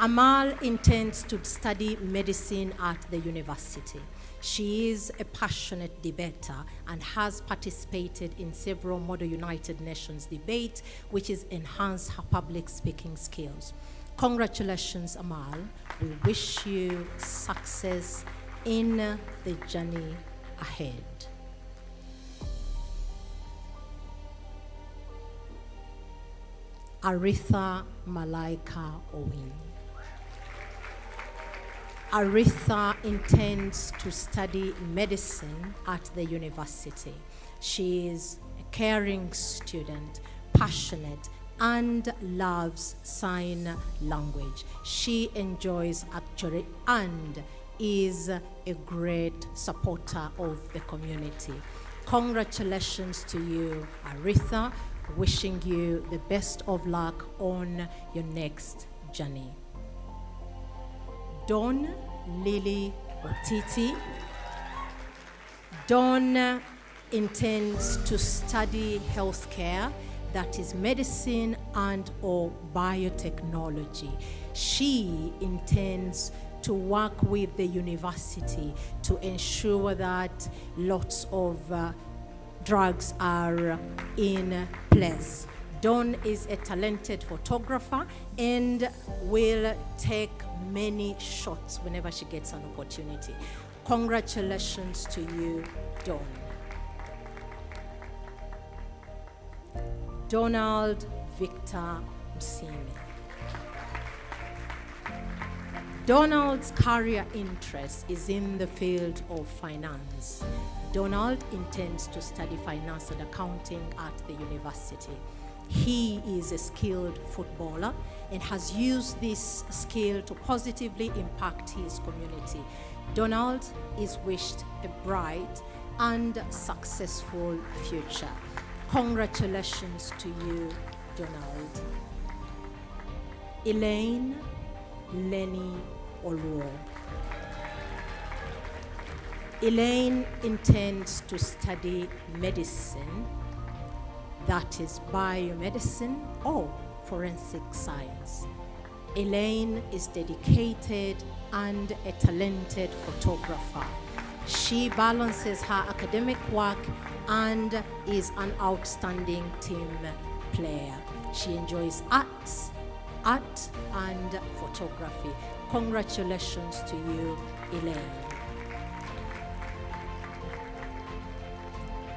[SPEAKER 14] Amal intends to study medicine at the university. She is a passionate debater and has participated in several Model United Nations debates, which has enhanced her public speaking skills. Congratulations, Amal. We wish you success in the journey ahead. Aritha Malaika Owin. Aritha intends to study medicine at the university. She is a caring student, passionate, and loves sign language. She enjoys actually and is a great supporter of the community. Congratulations to you, Aritha. Wishing you the best of luck on your next journey. Dawn Lily Otiti. Dawn intends to study healthcare, that is medicine and or biotechnology. She intends to work with the university to ensure that lots of drugs are in place. Dawn is a talented photographer and will take many shots whenever she gets an opportunity. Congratulations to you, Dawn. Donald Victor Msime. Donald's career interest is in the field of finance. Donald intends to study finance and accounting at the university. He is a skilled footballer and has used this skill to positively impact his community. Donald is wished a bright and successful future. Congratulations to you, Donald. Elaine Lenny Oluo. Elaine intends to study medicine, that is biomedicine or forensic science. Elaine is dedicated and a talented photographer. She balances her academic work and is an outstanding team player. She enjoys art and photography. Congratulations to you, Elaine.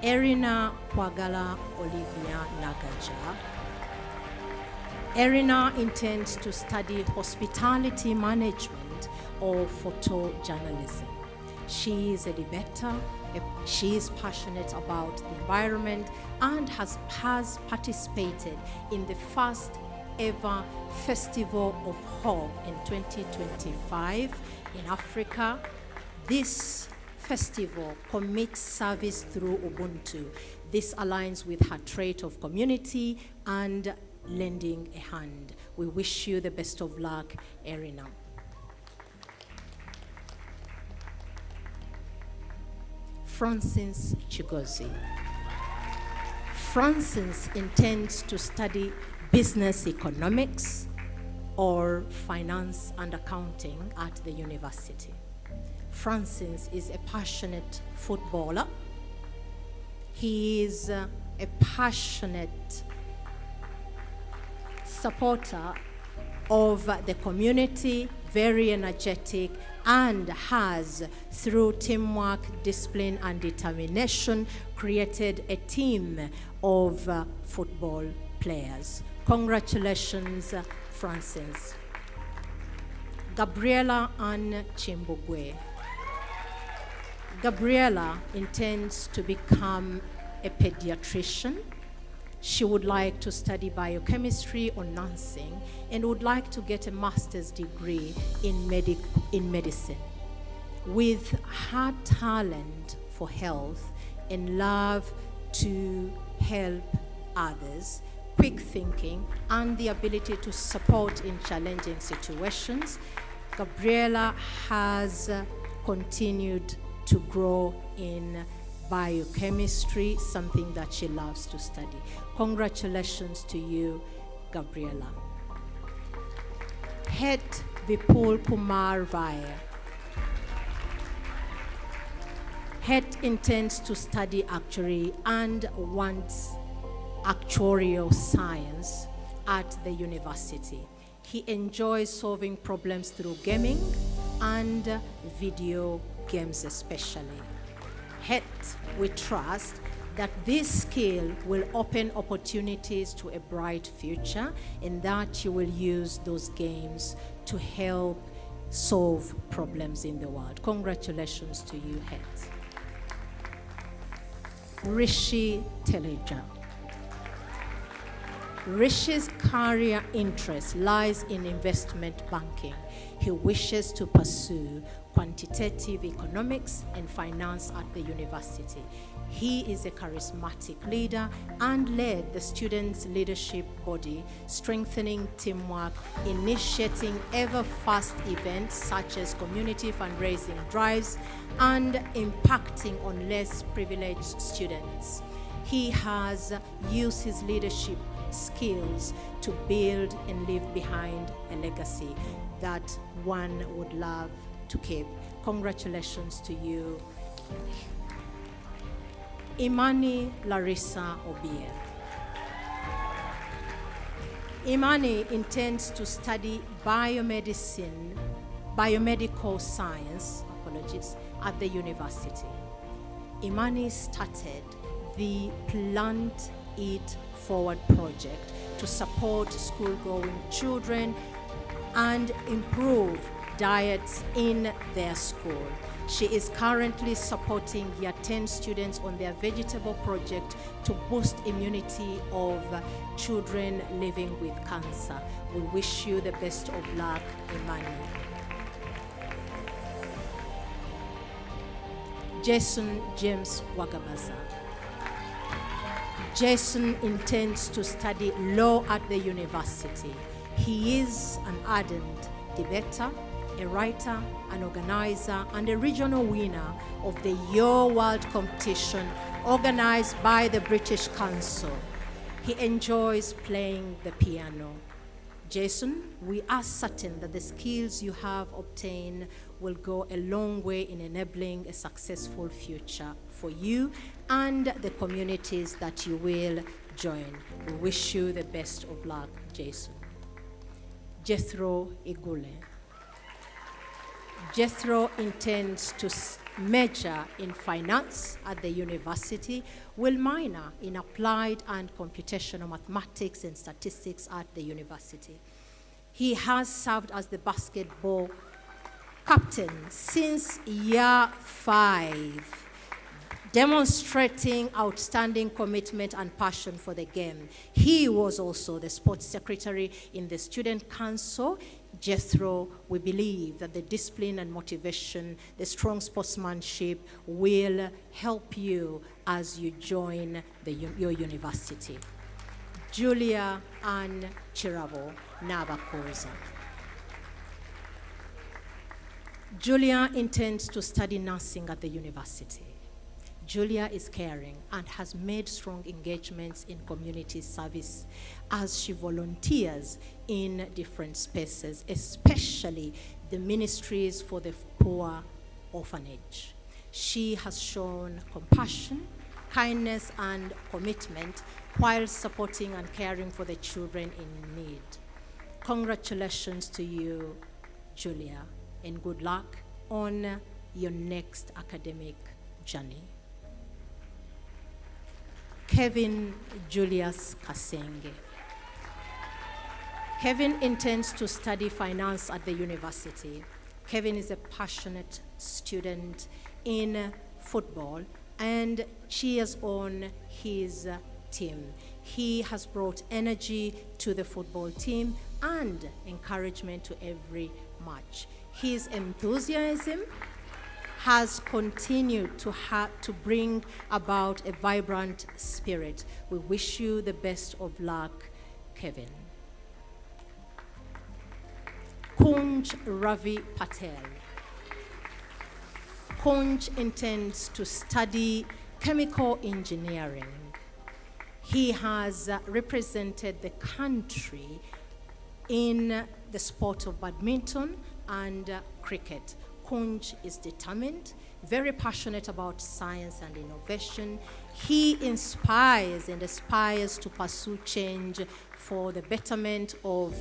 [SPEAKER 14] Erina Kwagala Olivia Nagaja. Erina intends to study hospitality management or photojournalism. She is a debater. She is passionate about the environment and has participated in the first ever Festival of Hope in 2025 in Africa. This festival commits service through Ubuntu. This aligns with her trait of community and lending a hand. We wish you the best of luck, Erina. Francis Chigozi. Francis intends to study business economics or finance and accounting at the university. Francis is a passionate footballer. He is a passionate supporter of the community, very energetic, and has, through teamwork, discipline, and determination, created a team of football players. Congratulations, Francis. Gabriela Ann Chimbugwe. Gabriela intends to become a pediatrician. She would like to study biochemistry or nursing and would like to get a master's degree in medicine. With her talent for health and love to help others, quick thinking, and the ability to support in challenging situations, Gabriela has continued to grow in biochemistry, something that she loves to study. Congratulations to you, Gabriela. Het Vipul Kumar Vaya. Het intends to study actuary and wants actuarial science at the university. He enjoys solving problems through gaming and video games especially. Het, we trust that this skill will open opportunities to a bright future and that you will use those games to help solve problems in the world. Congratulations to you, Het. Rishi Teleja. Rishi's career interest lies in investment banking. He wishes to pursue quantitative economics and finance at the university. He is a charismatic leader and led the students' leadership body, strengthening teamwork, initiating ever-fast events such as community fundraising drives, and impacting on less privileged students. He has used his leadership skills to build and leave behind a legacy that one would love to keep. Congratulations to you. Imani Larissa Obier. Imani intends to study biomedical science, at the university. Imani started the Plant It Forward project to support school-going children and improve diets in their school. She is currently supporting year 10 students on their vegetable project to boost immunity of children living with cancer. We wish you the best of luck, Imani. Jason James Wagabaza. Jason intends to study law at the university. He is an ardent debater, a writer, an organizer, and a regional winner of the Your World competition organized by the British Council. He enjoys playing the piano. Jason, we are certain that the skills you have obtained will go a long way in enabling a successful future for you and the communities that you will join. We wish you the best of luck, Jason. Jethro Igule. Jethro intends to major in finance at the university, will minor in applied and computational mathematics and statistics at the university. He has served as the basketball captain since year 5, demonstrating outstanding commitment and passion for the game. He was also the sports secretary in the student council. Jethro, we believe that the discipline and motivation, the strong sportsmanship will help you as you join your university. Julia Ann Chirabo Nabakoza. Julia intends to study nursing at the university. Julia is caring and has made strong engagements in community service as she volunteers in different spaces, especially the ministries for the poor orphanage. She has shown compassion, kindness, and commitment while supporting and caring for the children in need. Congratulations to you, Julia, and good luck on your next academic journey. Kevin Julius Kasenge. Kevin intends to study finance at the university. Kevin is a passionate student in football and cheers on his team. He has brought energy to the football team and encouragement to every match. His enthusiasm has continued to bring about a vibrant spirit. We wish you the best of luck, Kevin. Kunj Ravi Patel. Kunj intends to study chemical engineering. He has represented the country in the sport of badminton and cricket. Kunj is determined, very passionate about science and innovation. He inspires and aspires to pursue change for the betterment of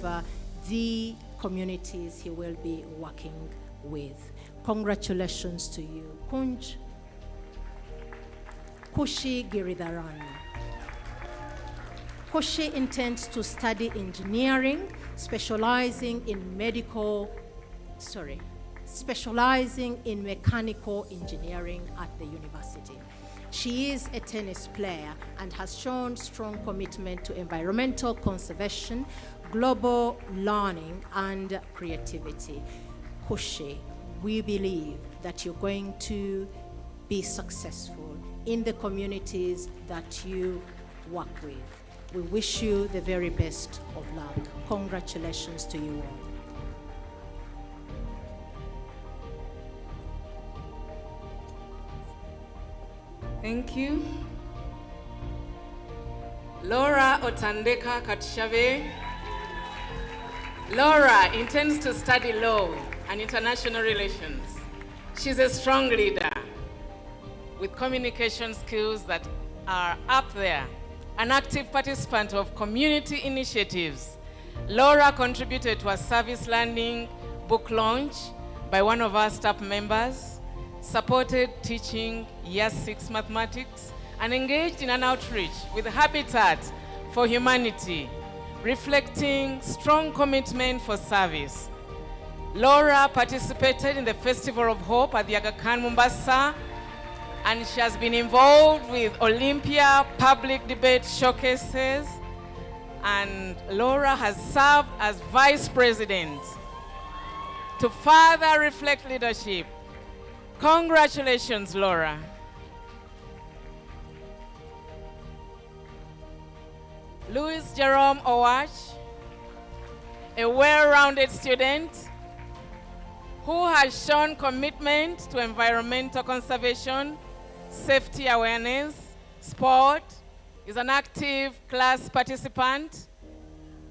[SPEAKER 14] the communities he will be working with. Congratulations to you, Kunj. Kushi Giridharan. Kushi intends to study engineering, specializing in mechanical engineering at the university. She is a tennis player and has shown strong commitment to environmental conservation, global learning, and creativity. Kushi, we believe that you're going to be successful in the communities that you work with. We wish you the very best of luck. Congratulations to you all.
[SPEAKER 15] Thank you. Laura Otandeka Katshave. Laura intends to study law and international relations. She's a strong leader with communication skills that are up there. An active participant of community initiatives, Laura contributed to a service learning book launch by one of our staff members, supported teaching Year 6 mathematics, and engaged in an outreach with Habitat for Humanity, reflecting strong commitment for service. Laura participated in the Festival of Hope at the Aga Khan Mombasa, and she has been involved with Olympia public debate showcases, and Laura has served as vice president to further reflect leadership. Congratulations, Laura. Louis Jerome Owach, a well-rounded student who has shown commitment to environmental conservation, safety awareness, sport, is an active class participant,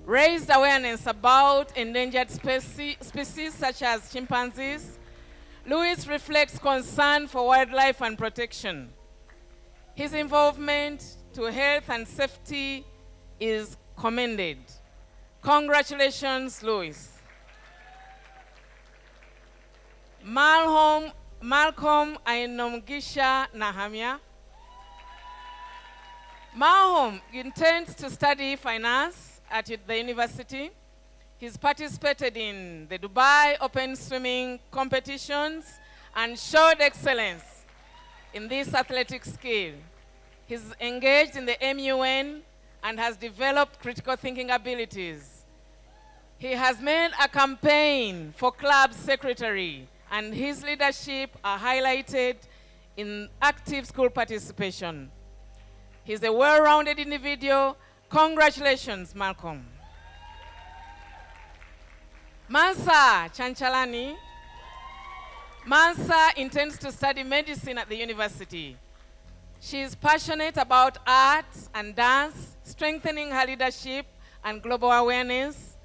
[SPEAKER 15] raised awareness about endangered species such as chimpanzees. Louis reflects concern for wildlife and protection. His involvement to health and safety is commended. Congratulations, Louis. Malcolm Ainomgisha Nahamia. Malcolm intends to study finance at the university. He's participated in the Dubai Open Swimming competitions and showed excellence in this athletic skill. He's engaged in the MUN and has developed critical thinking abilities. He has made a campaign for club secretary, and his leadership are highlighted in active school participation. He's a well-rounded individual. Congratulations, Malcolm. Mansa Chanchalani. Mansa intends to study medicine at the university. She is passionate about art and dance, strengthening her leadership and global awareness.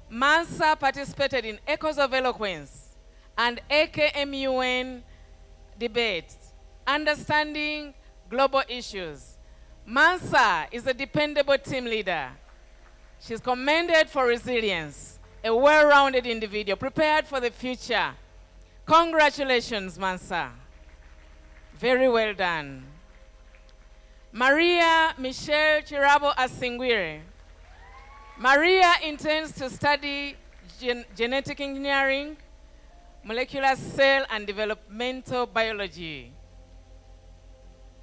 [SPEAKER 15] Mansa participated in Echoes of Eloquence and AKMUN debates, understanding global issues. Mansa is a dependable team leader. She's commended for resilience, a well-rounded individual, prepared for the future. Congratulations, Mansa. Very well done. Maria Michelle Chirabo Asingwire. Maria intends to study genetic engineering, molecular cell and developmental biology.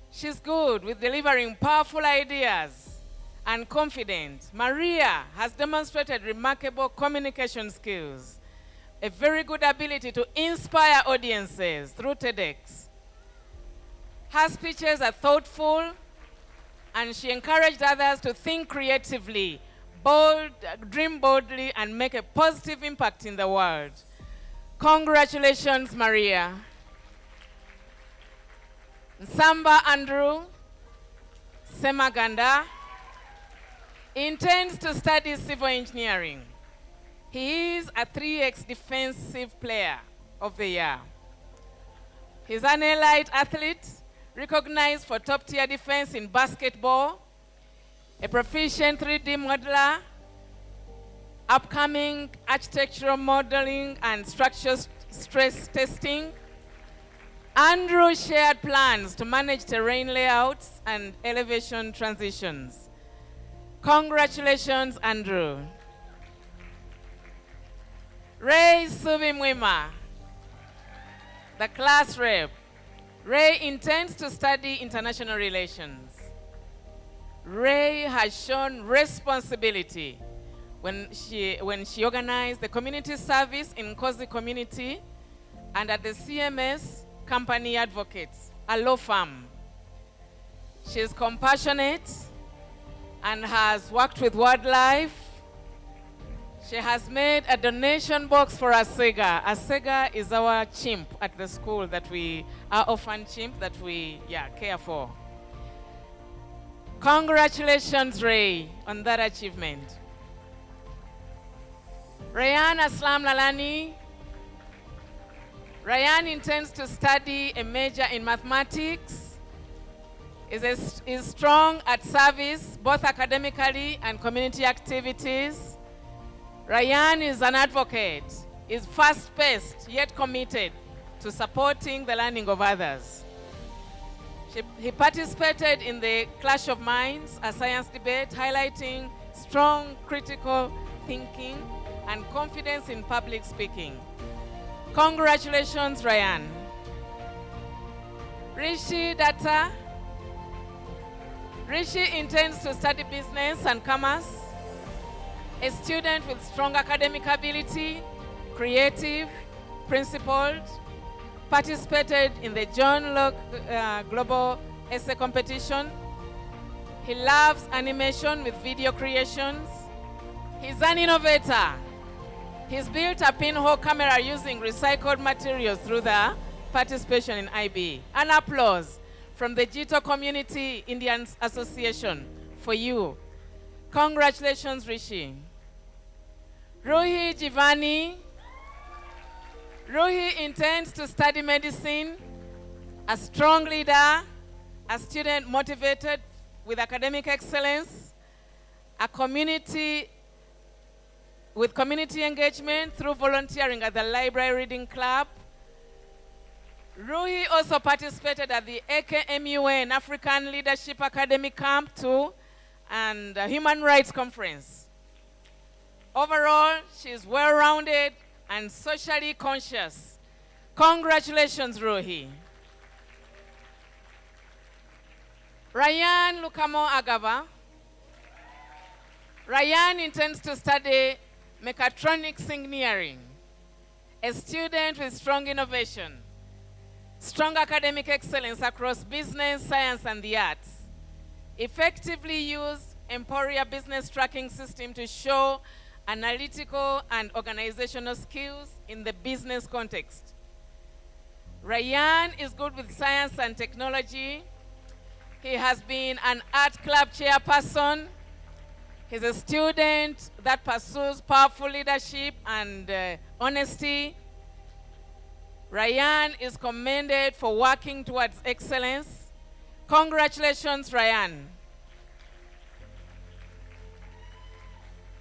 [SPEAKER 15] She's good with delivering powerful ideas and confident. Maria has demonstrated remarkable communication skills, a very good ability to inspire audiences through TEDx. Her speeches are thoughtful, and she encouraged others to think creatively, dream boldly, and make a positive impact in the world. Congratulations, Maria. Nsamba Andrew Semaganda intends to study civil engineering. He is a 3x defensive player of the year. He's an elite athlete, recognized for top-tier defense in basketball, a proficient 3D modeler, upcoming architectural modeling and structural stress testing. Andrew shared plans to manage terrain layouts and elevation transitions. Congratulations, Andrew. Ray Subimwima, the class rep. Ray intends to study international relations. Ray has shown responsibility when she organized the community service in Kozi community and at the CMS Company Advocates, a law firm. She is compassionate and has worked with wildlife. She has made a donation box for Asega. Asega is our chimp at the school our orphan chimp that we care for. Congratulations, Ray, on that achievement. Rayan Aslam Lalani. Rayan intends to study a major in mathematics, is strong at service, both academically and community activities. Rayan is an advocate, is fast-paced yet committed to supporting the learning of others. He participated in the Clash of Minds, a science debate, highlighting strong critical thinking and confidence in public speaking. Congratulations, Ryan. Rishi Datta. Rishi intends to study business and commerce. A student with strong academic ability, creative, principled, participated in the John Locke Global Essay Competition. He loves animation with video creations. He's an innovator. He's built a pinhole camera using recycled materials through the participation in IB. An applause from the Jito Community Indian Association for you. Congratulations, Rishi. Ruhi Jivani. Ruhi intends to study medicine, a strong leader, a student motivated with academic excellence, with community engagement through volunteering at the Library Reading Club. Ruhi also participated at the AKMUN African Leadership Academic Camp 2 and Human Rights Conference. Overall, she is well-rounded and socially conscious. Congratulations, Ruhi. Ryan Lukamo Agava. Ryan intends to study mechatronics engineering. A student with strong innovation, strong academic excellence across business, science, and the arts. Effectively used Emporia business tracking system to show analytical and organizational skills in the business context. Ryan is good with science and technology. He has been an art club chairperson. He's a student that pursues powerful leadership and honesty. Ryan is commended for working towards excellence. Congratulations, Ryan.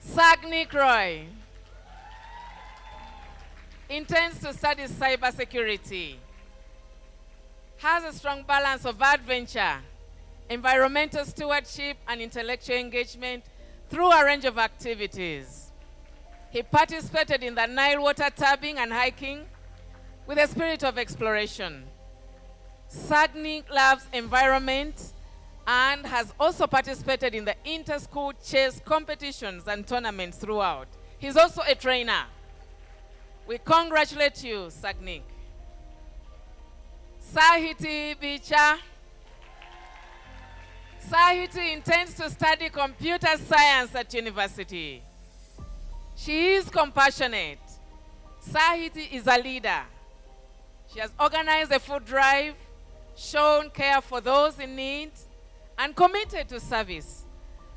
[SPEAKER 15] Sagnik Roy intends to study cybersecurity, has a strong balance of adventure, environmental stewardship, and intellectual engagement through a range of activities. He participated in the Nile water tubbing and hiking with a spirit of exploration. Sagnik loves environment and has also participated in the inter-school chess competitions and tournaments throughout. He's also a trainer. We congratulate you, Sagnik. Sahiti Bicha. Sahiti intends to study computer science at university. She is compassionate. Sahiti is a leader. She has organized a food drive, shown care for those in need, and committed to service.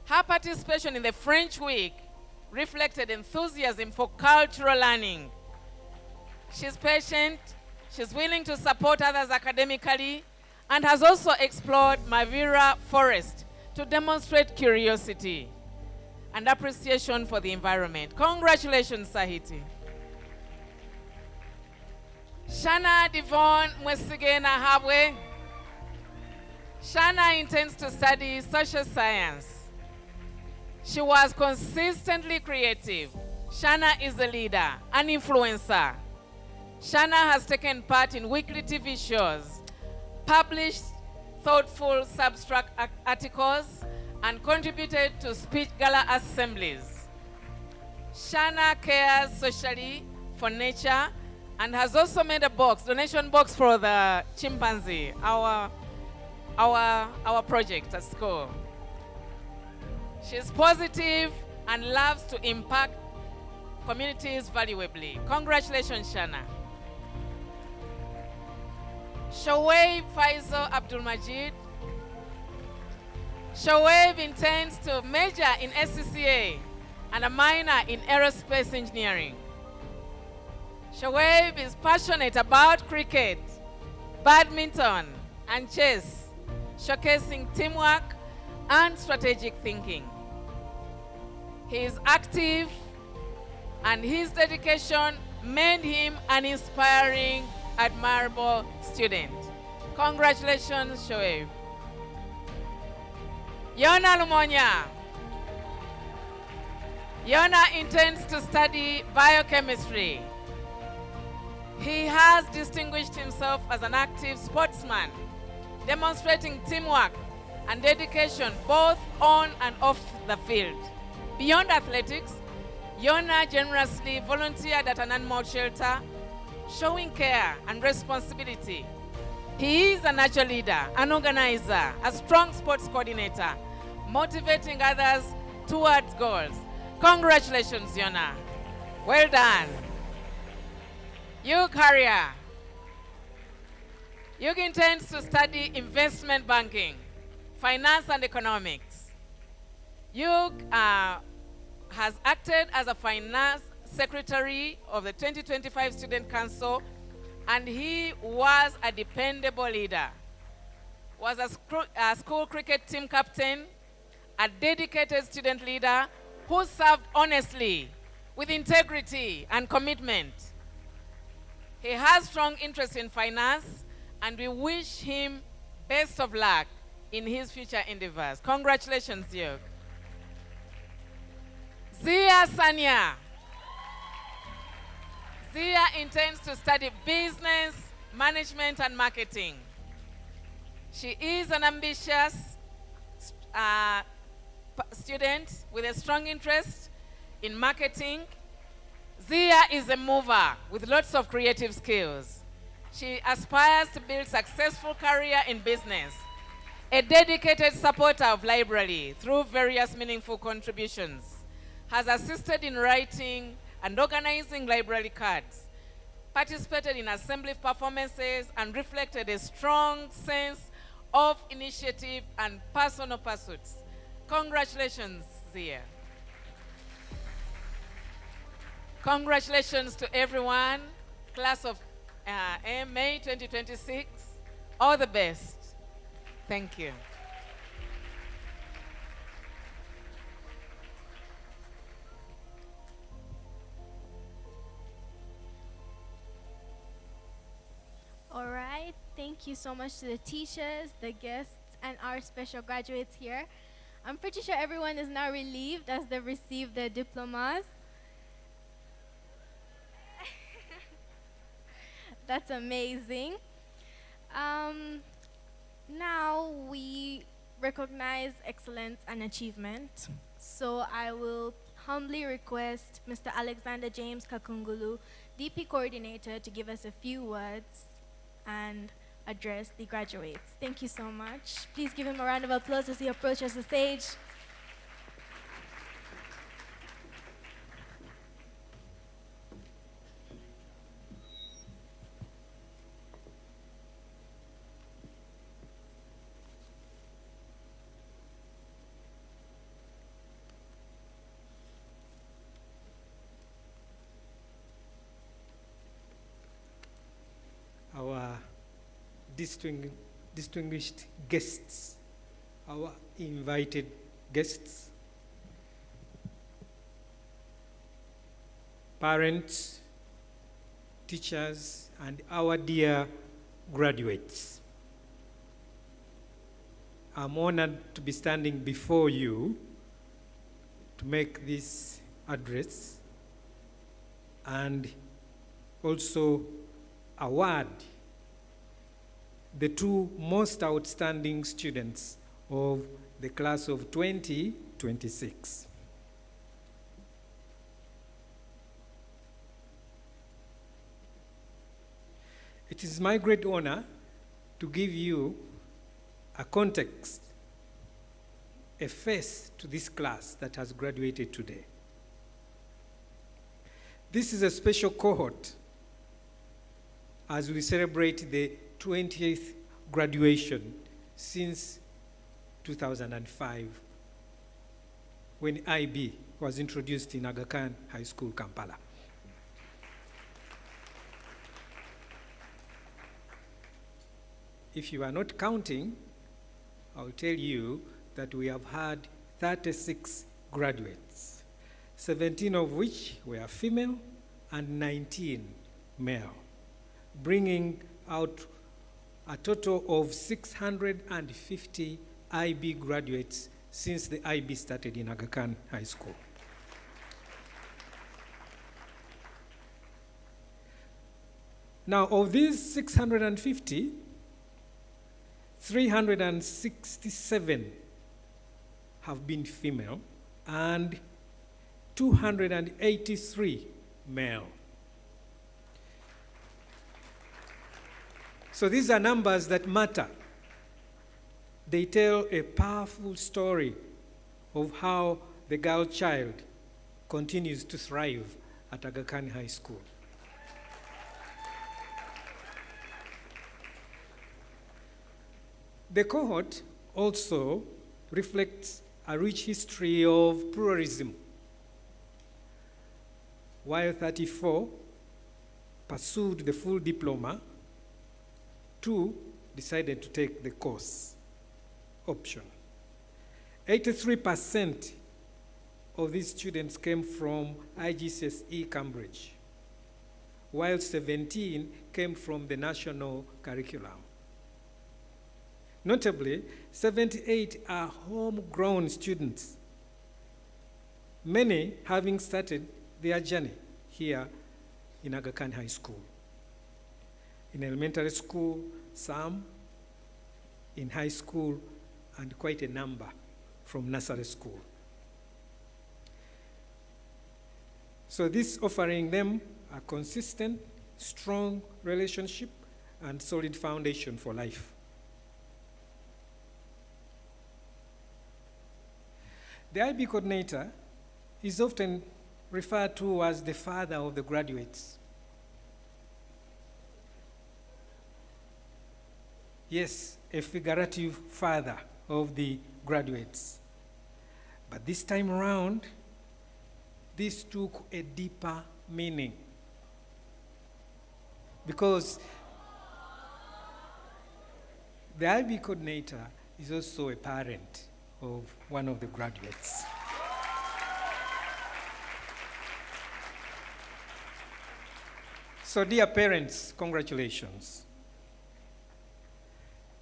[SPEAKER 15] Her participation in the French Week reflected enthusiasm for cultural learning. She's patient, she's willing to support others academically, and has also explored Mavira Forest to demonstrate curiosity and appreciation for the environment. Congratulations, Sahiti. Shana Devon Mwesigena Habwe. Shana intends to study social science. She was consistently creative. Shana is a leader, an influencer. Shana has taken part in weekly TV shows, published thoughtful substract articles, and contributed to speech gala assemblies. Shana cares socially for nature and has also made a donation box for the chimpanzee, our project at school. She's positive and loves to impact communities valuably. Congratulations, Shana. Shoaib Faisal Abdul Majid. Shoaib intends to major in SCCA and a minor in aerospace engineering. Shoaib is passionate about cricket, badminton, and chess, showcasing teamwork and strategic thinking. He is active, and his dedication made him an inspiring, admirable student. Congratulations, Shoaib. Yona Lumonya. Yona intends to study biochemistry. He has distinguished himself as an active sportsman, demonstrating teamwork and dedication both on and off the field. Beyond athletics, Yona generously volunteered at an animal shelter, showing care and responsibility. He is a natural leader, an organizer, a strong sports coordinator, motivating others towards goals. Congratulations, Yona. Well done. Yug Harrier. Yug intends to study investment banking, finance and economics. Yug has acted as a finance secretary of the 2025 Student Council, and he was a dependable leader. Was a school cricket team captain, a dedicated student leader who served honestly, with integrity and commitment. He has strong interest in finance, and we wish him best of luck in his future endeavors. Congratulations, Yug. Zia Sanya. Zia intends to study business, management, and marketing. She is an ambitious student with a strong interest in marketing. Zia is a mover with lots of creative skills. She aspires to build a successful career in business, a dedicated supporter of library through various meaningful contributions, has assisted in writing and organizing library cards, participated in assembly performances, and reflected a strong sense of initiative and personal pursuits. Congratulations, Zia. Congratulations to everyone, class of May 2026. All the best. Thank you.
[SPEAKER 2] All right, thank you so much to the teachers, the guests, and our special graduates here. I'm pretty sure everyone is now relieved as they receive their diplomas. That's amazing. Now we recognize excellence and achievement. So I will humbly request Mr. Alexander James Kakungulu, DP Coordinator, to give us a few words and address the graduates. Thank you so much. Please give him a round of applause as he approaches the stage.
[SPEAKER 16] Our distinguished guests, our invited guests, parents, teachers, and our dear graduates. I'm honored to be standing before you to make this address and also award the two most outstanding students of the class of 2026. It is my great honor to give you a context, a face to this class that has graduated today. This is a special cohort as we celebrate the 20th graduation since 2005, when IB was introduced in Aga Khan High School, Kampala. If you are not counting, I'll tell you that we have had 36 graduates, 17 of which were female and 19 male, bringing out a total of 650 IB graduates since the IB started in Aga Khan High School. Now, of these 650, 367 have been female and 283 male. So these are numbers that matter. They tell a powerful story of how the girl child continues to thrive at Aga Khan High School. The cohort also reflects a rich history of pluralism. While 34 pursued the full diploma, 2 decided to take the course option. 83% of these students came from IGCSE Cambridge, while 17 came from the national curriculum. Notably, 78 are homegrown students, many having started their journey here in Aga Khan High School. In elementary school, some, in high school, and quite a number from nursery school. So this offering them a consistent, strong relationship and solid foundation for life. The IB coordinator is often referred to as the father of the graduates. Yes, a figurative father of the graduates. But this time around, this took a deeper meaning. Because the IB coordinator is also a parent of one of the graduates. So dear parents, congratulations.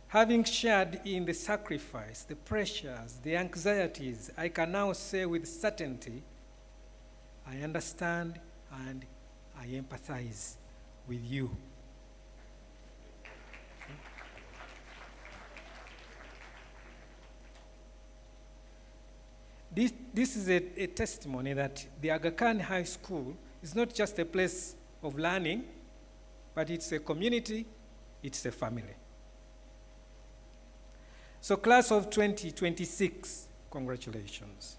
[SPEAKER 16] Having shared in the sacrifice, the pressures, the anxieties, I can now say with certainty, I understand and I empathize with you. This is a testimony that the Aga Khan High School is not just a place of learning, but it's a community, it's a family. So class of 2026, congratulations.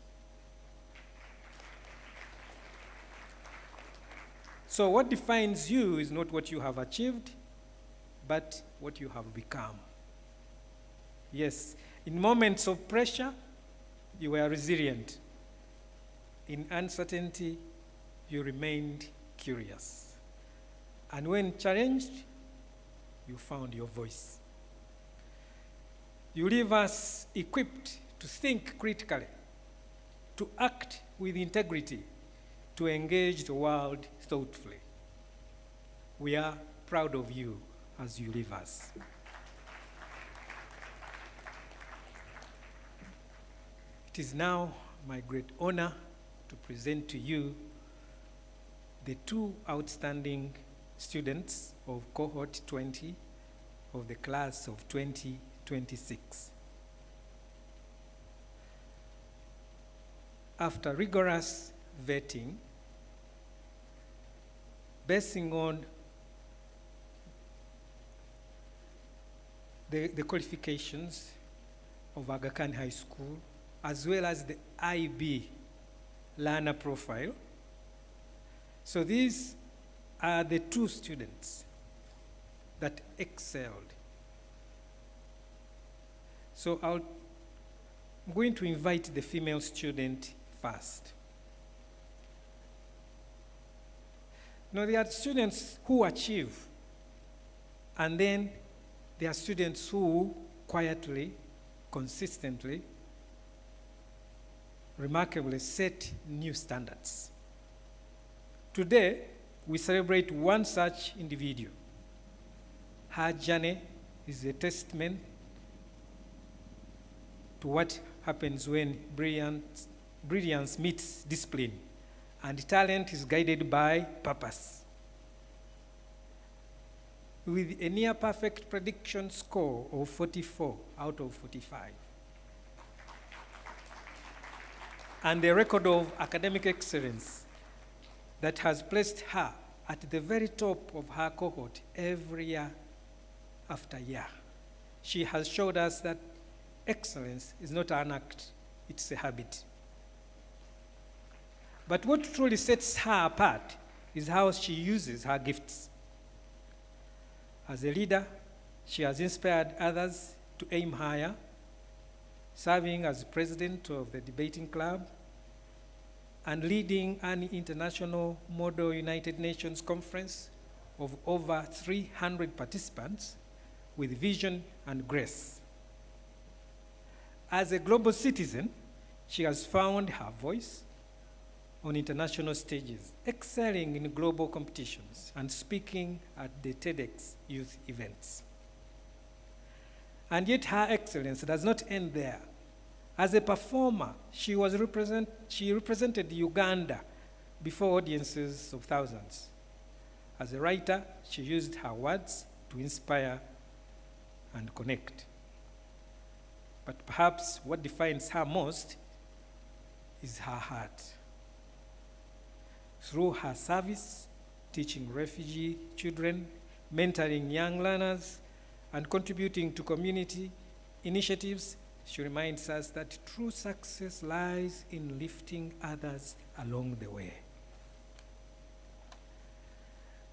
[SPEAKER 16] So what defines you is not what you have achieved, but what you have become. Yes, in moments of pressure, you were resilient. In uncertainty, you remained curious. And when challenged, you found your voice. You leave us equipped to think critically, to act with integrity, to engage the world thoughtfully. We are proud of you as you leave us. It is now my great honor to present to you the two outstanding students of cohort 20 of the class of 2026. After rigorous vetting, basing on the qualifications of Aga Khan High School, as well as the IB learner profile. So these are the two students that excelled. So I'm going to invite the female student first. Now there are students who achieve, and then there are students who quietly, consistently, remarkably set new standards. Today, we celebrate one such individual. Her journey is a testament to what happens when brilliance meets discipline, and talent is guided by purpose. With a near-perfect prediction score of 44 out of 45, and a record of academic excellence that has placed her at the very top of her cohort every year after year. She has showed us that excellence is not an act, it's a habit. But what truly sets her apart is how she uses her gifts. As a leader, she has inspired others to aim higher, serving as president of the debating club, and leading an international Model United Nations conference of over 300 participants with vision and grace. As a global citizen, she has found her voice on international stages, excelling in global competitions and speaking at the TEDx youth events. And yet her excellence does not end there. As a performer, she represented Uganda before audiences of thousands. As a writer, she used her words to inspire and connect. But perhaps what defines her most is her heart. Through her service, teaching refugee children, mentoring young learners, and contributing to community initiatives, she reminds us that true success lies in lifting others along the way.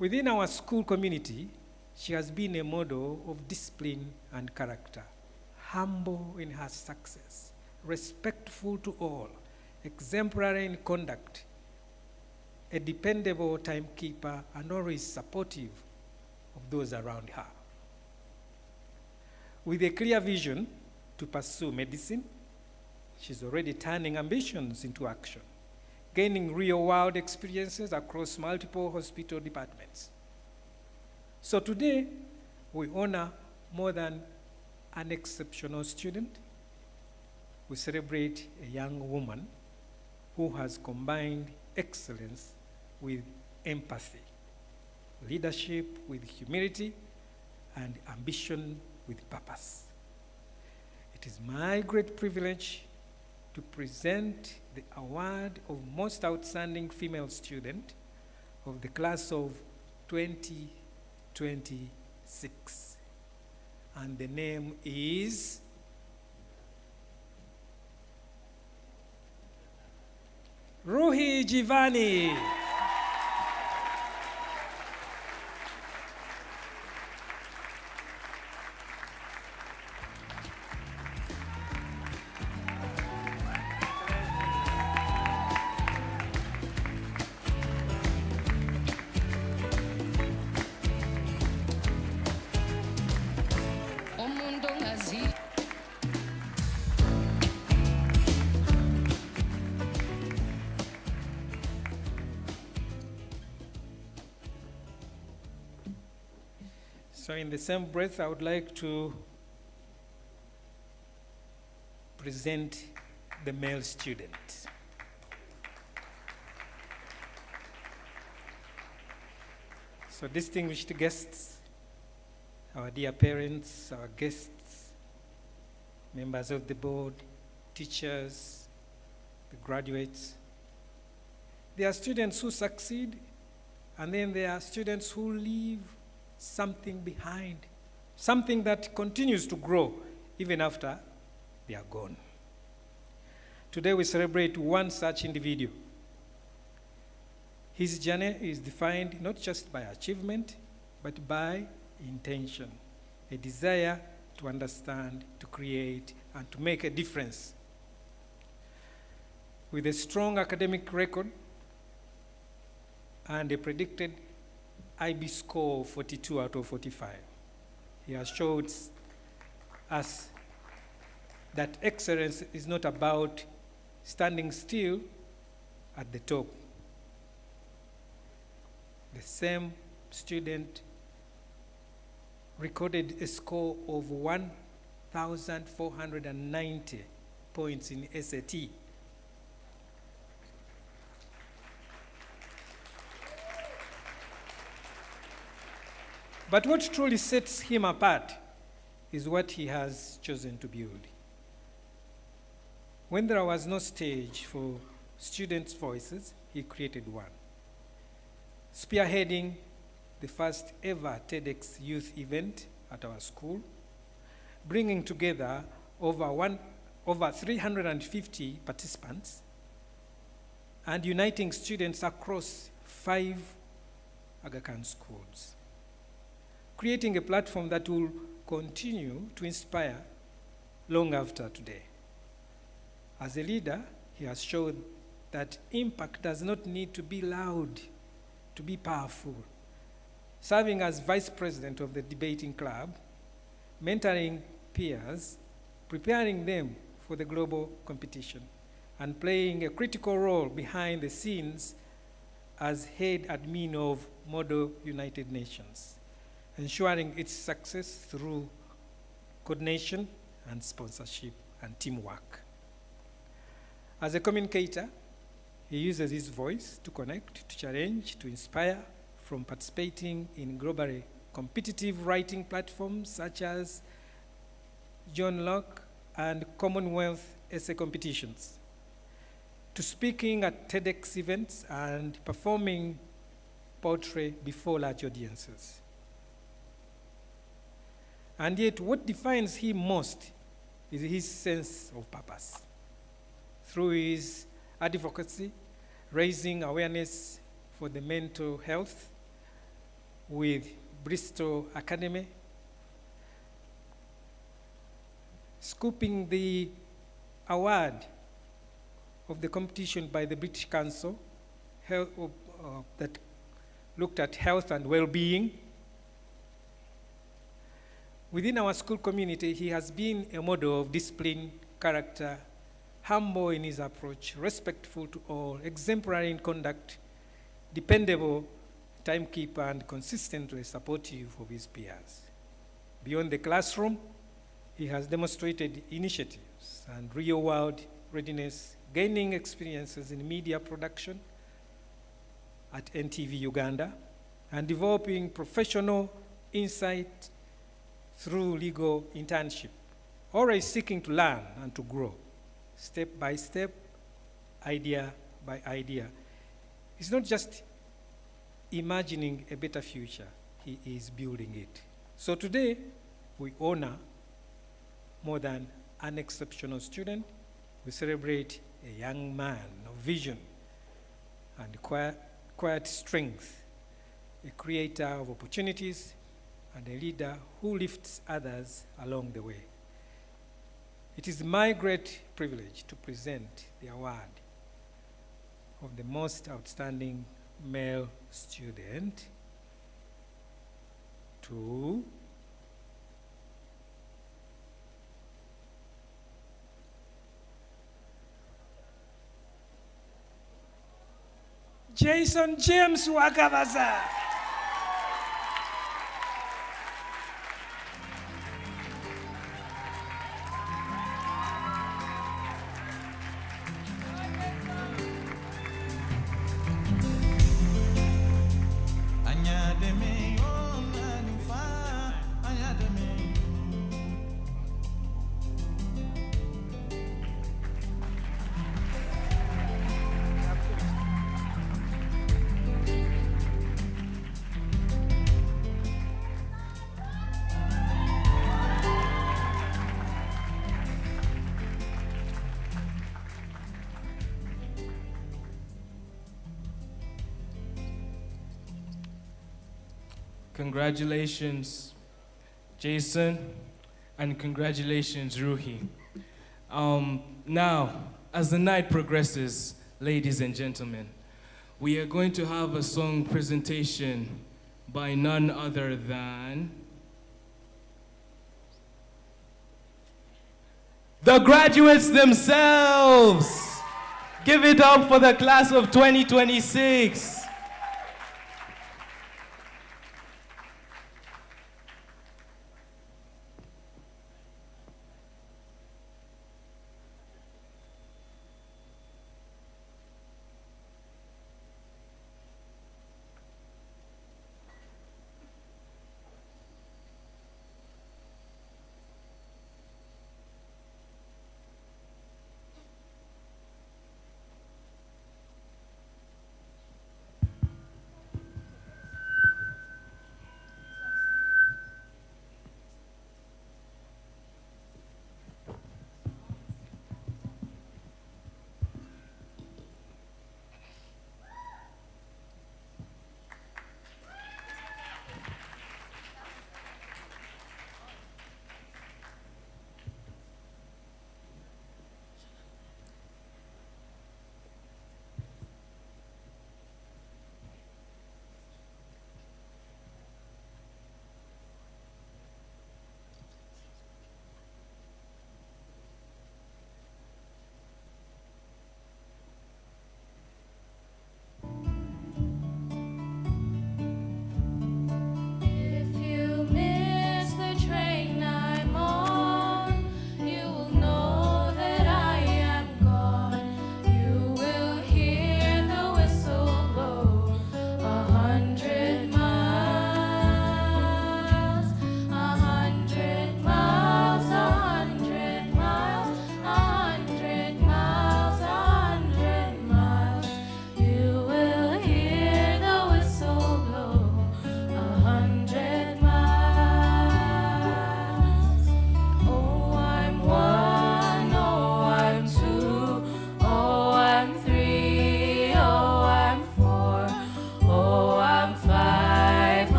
[SPEAKER 16] Within our school community, She has been a model of discipline and character, humble in her success, respectful to all, exemplary in conduct, a dependable timekeeper, and always supportive of those around her. With a clear vision to pursue medicine, she's already turning ambitions into action, gaining real-world experiences across multiple hospital departments. So today, we honor more than an exceptional student. We celebrate a young woman who has combined excellence with empathy, leadership with humility, and ambition with purpose. It is my great privilege to present the award of Most Outstanding Female Student of the class of 2026. And the name is Ruhi Jivani. So in the same breath, I would like to present the male student. So distinguished guests, our dear parents, our guests, members of the board, teachers, the graduates. There are students who succeed, and then there are students who leave something behind, something that continues to grow even after they are gone. Today we celebrate one such individual. His journey is defined not just by achievement, but by intention, a desire to understand, to create, and to make a difference. With a strong academic record and a predicted IB score of 42 out of 45, he has showed us that excellence is not about standing still at the top. The same student recorded a score of 1,490 points in SAT. But what truly sets him apart is what he has chosen to build. When there was no stage for students' voices, he created one, spearheading the first ever TEDx youth event at our school, bringing together over 350 participants and uniting students across 5 Aga Khan schools, creating a platform that will continue to inspire long after today. As a leader, he has shown that impact does not need to be loud to be powerful. Serving as vice president of the debating club, mentoring peers, preparing them for the global competition, and playing a critical role behind the scenes as head admin of Model United Nations, ensuring its success through coordination and sponsorship and teamwork. As a communicator, he uses his voice to connect, to challenge, to inspire, from participating in globally competitive writing platforms such as John Locke and Commonwealth essay competitions, to speaking at TEDx events and performing poetry before large audiences. And yet, what defines him most is his sense of purpose. Through his advocacy, raising awareness for the mental health with Bristol Academy, scooping the award of the competition by the British Council that looked at health and well-being. Within our school community, he has been a model of discipline, character, humble in his approach, respectful to all, exemplary in conduct, dependable timekeeper, and consistently supportive of his peers. Beyond the classroom, he has demonstrated initiatives and real-world readiness, gaining experiences in media production at NTV Uganda, and developing professional insight through legal internship, always seeking to learn and to grow, step by step, idea by idea. It's not just imagining a better future, he is building it. So today, we honor more than an exceptional student. We celebrate a young man of vision and quiet strength, a creator of opportunities, and a leader who lifts others along the way. It is my great privilege to present the award of the most outstanding male student to Jason James Wakabaza.
[SPEAKER 1] Congratulations, Jason, and congratulations, Ruhi. Now, as the night progresses, ladies and gentlemen, we are going to have a song presentation by none other than the graduates themselves. Give it up for the class of 2026.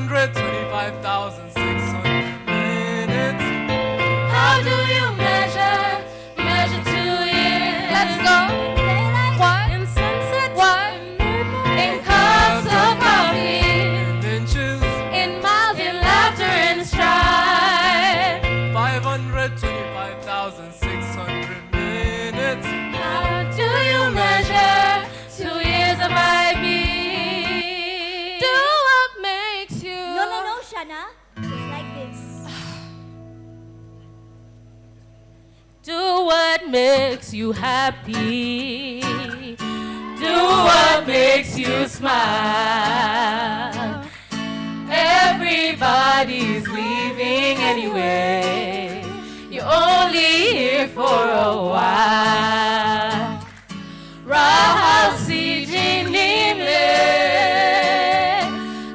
[SPEAKER 1] 525,600 minutes.
[SPEAKER 6] How do you measure 2 years? Let's go. What? In sunset? What? In cups of coffee.
[SPEAKER 1] In inches.
[SPEAKER 6] In miles, in laughter and strife.
[SPEAKER 1] 525,600 minutes.
[SPEAKER 6] How do you measure 2 years of IB? Do what makes you.
[SPEAKER 9] No, Shana. It's like this.
[SPEAKER 6] Do what makes you happy. Do what makes you smile. Everybody's leaving anyway. You're only here for a while. Rahal Sijinimle.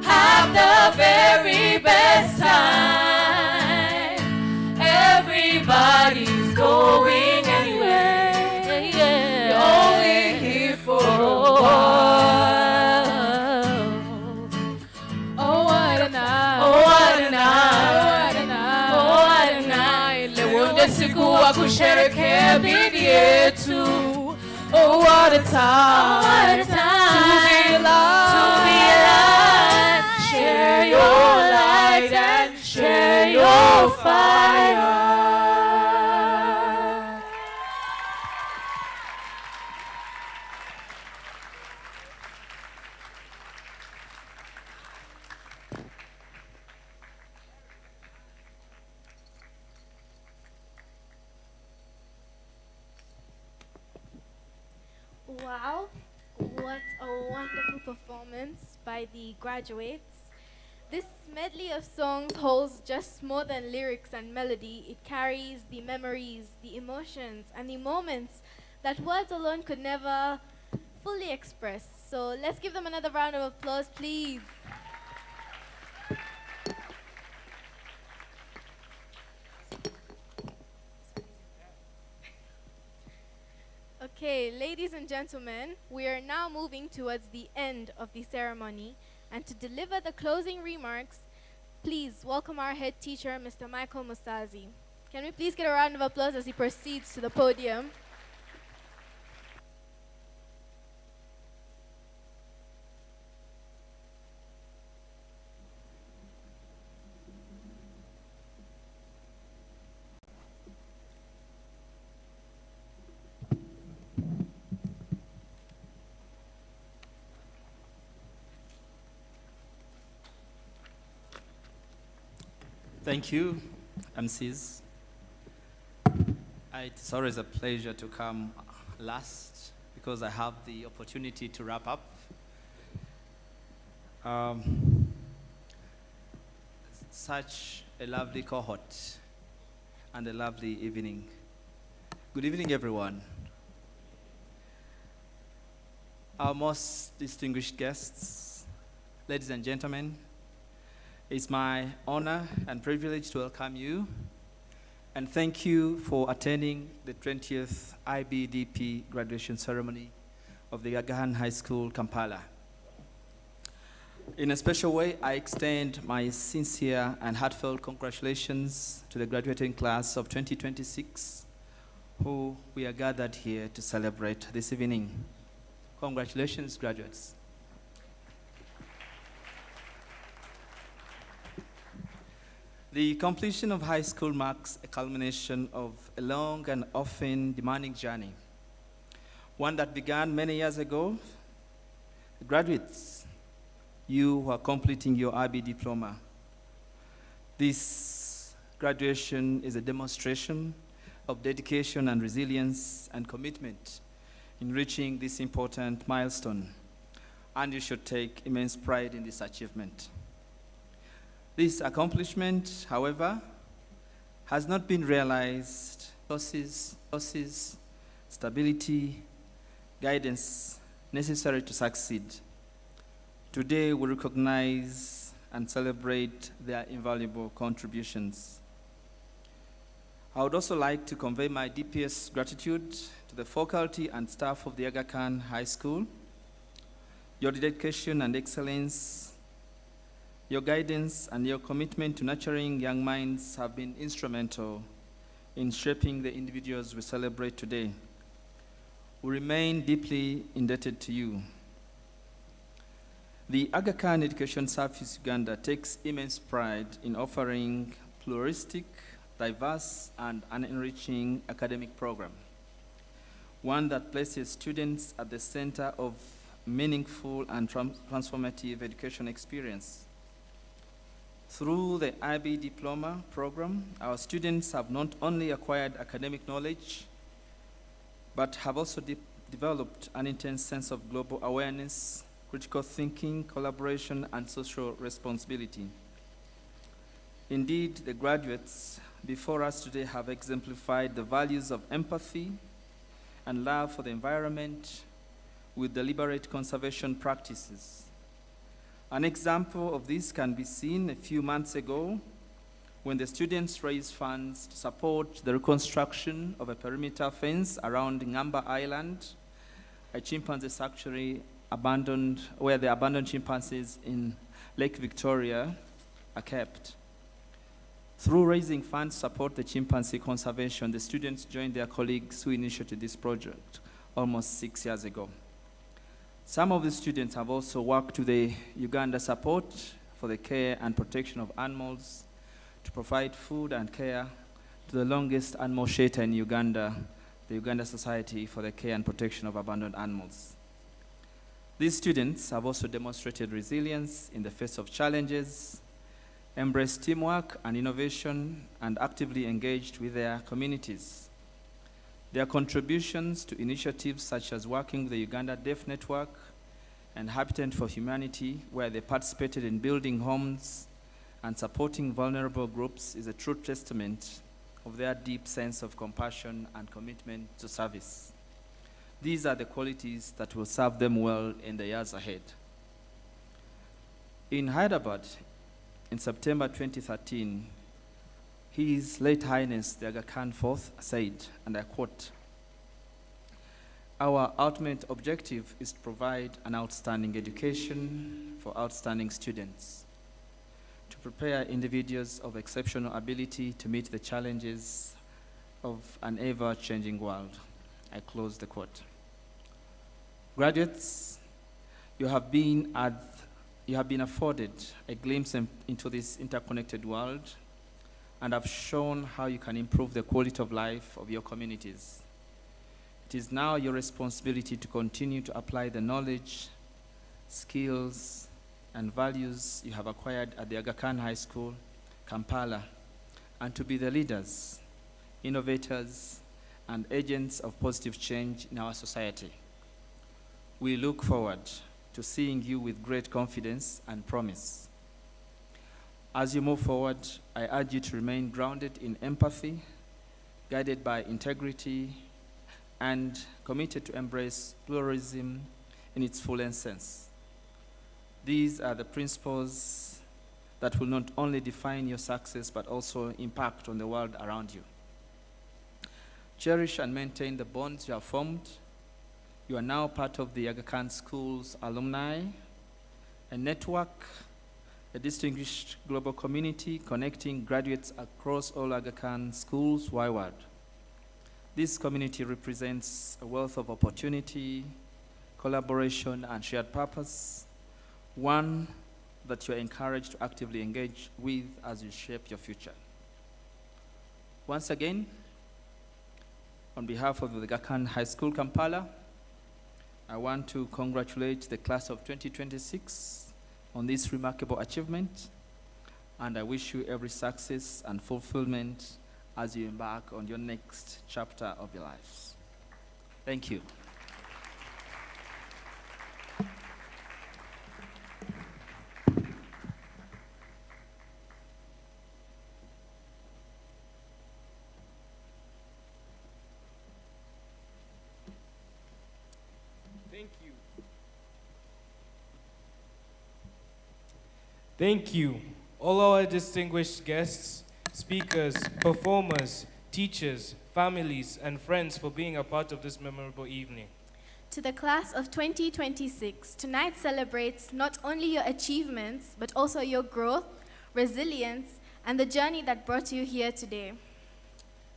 [SPEAKER 6] Have the very best time. Everybody's going anyway. You're only here for a while. Oh, what a night. Oh, what a night. Oh, what a night. Lewonde siku wa kusherekea bidii yetu. Oh, what a time. To be alive. To be alive. Share your light and share your fire.
[SPEAKER 2] Wow, what a wonderful performance by the graduates. This medley of songs holds just more than lyrics and melody. It carries the memories, the emotions, and the moments that words alone could never fully express. So let's give them another round of applause, please. Okay, ladies and gentlemen, we are now moving towards the end of the ceremony. And to deliver the closing remarks, please welcome our head teacher, Mr. Michael Musazi. Can we please get a round of applause as he proceeds to the podium?
[SPEAKER 17] Thank you, MCs. It's always a pleasure to come last because I have the opportunity to wrap up. Such a lovely cohort and a lovely evening. Good evening, everyone. Our most distinguished guests, ladies and gentlemen, it's my honor and privilege to welcome you and thank you for attending the 20th IBDP graduation ceremony of the Agahan High School, Kampala. In a special way, I extend my sincere and heartfelt congratulations to the graduating class of 2026, who we are gathered here to celebrate this evening. Congratulations, graduates. The completion of high school marks a culmination of a long and often demanding journey, one that began many years ago. Graduates, you who are completing your IB diploma, this graduation is a demonstration of dedication and resilience and commitment in reaching this important milestone, and you should take immense pride in this achievement. This accomplishment, however, has not been realized. Resources, stability, guidance necessary to succeed. Today, we recognize and celebrate their invaluable contributions. I would also like to convey my deepest gratitude to the faculty and staff of the Aga Khan High School. Your dedication and excellence Your guidance and your commitment to nurturing young minds have been instrumental in shaping the individuals we celebrate today. We remain deeply indebted to you. The Aga Khan Education Service Uganda takes immense pride in offering pluralistic, diverse, and an enriching academic program, one that places students at the center of meaningful and transformative education experience. Through the IB Diploma program, our students have not only acquired academic knowledge, but have also developed an intense sense of global awareness, critical thinking, collaboration, and social responsibility. Indeed, the graduates before us today have exemplified the values of empathy and love for the environment with deliberate conservation practices. An example of this can be seen a few months ago when the students raised funds to support the reconstruction of a perimeter fence around Ngamba Island, a chimpanzee sanctuary where the abandoned chimpanzees in Lake Victoria are kept. Through raising funds to support the chimpanzee conservation, the students joined their colleagues who initiated this project almost 6 years ago. Some of the students have also worked with the Uganda Support for the Care and Protection of Animals to provide food and care to the longest animal shelter in Uganda, the Uganda Society for the Care and Protection of Abandoned Animals. These students have also demonstrated resilience in the face of challenges, embraced teamwork and innovation, and actively engaged with their communities. Their contributions to initiatives such as working with the Uganda Deaf Network and Habitat for Humanity, where they participated in building homes and supporting vulnerable groups, is a true testament of their deep sense of compassion and commitment to service. These are the qualities that will serve them well in the years ahead. In Hyderabad, in September 2013, His late Highness the Aga Khan IV said, and I quote, "Our ultimate objective is to provide an outstanding education for outstanding students, to prepare individuals of exceptional ability to meet the challenges of an ever-changing world." I close the quote. Graduates, you have been afforded a glimpse into this interconnected world and have shown how you can improve the quality of life of your communities. It is now your responsibility to continue to apply the knowledge, skills, and values you have acquired at the Aga Khan High School, Kampala, and to be the leaders, innovators, and agents of positive change in our society. We look forward to seeing you with great confidence and promise. As you move forward, I urge you to remain grounded in empathy, guided by integrity, and committed to embrace pluralism in its fullest sense. These are the principles that will not only define your success, but also impact on the world around you. Cherish and maintain the bonds you have formed. You are now part of the Aga Khan School's alumni, a network, a distinguished global community connecting graduates across all Aga Khan schools worldwide. This community represents a wealth of opportunity, collaboration, and shared purpose, one that you are encouraged to actively engage with as you shape your future. Once again, on behalf of the Aga Khan High School, Kampala, I want to congratulate the class of 2026 on this remarkable achievement, and I wish you every success and fulfillment as you embark on your next chapter of your lives. Thank you.
[SPEAKER 1] Thank you. Thank you, all our distinguished guests, speakers, performers, teachers, families, and friends for being a part of this memorable evening.
[SPEAKER 2] To the class of 2026, tonight celebrates not only your achievements, but also your growth, resilience, and the journey that brought you here today.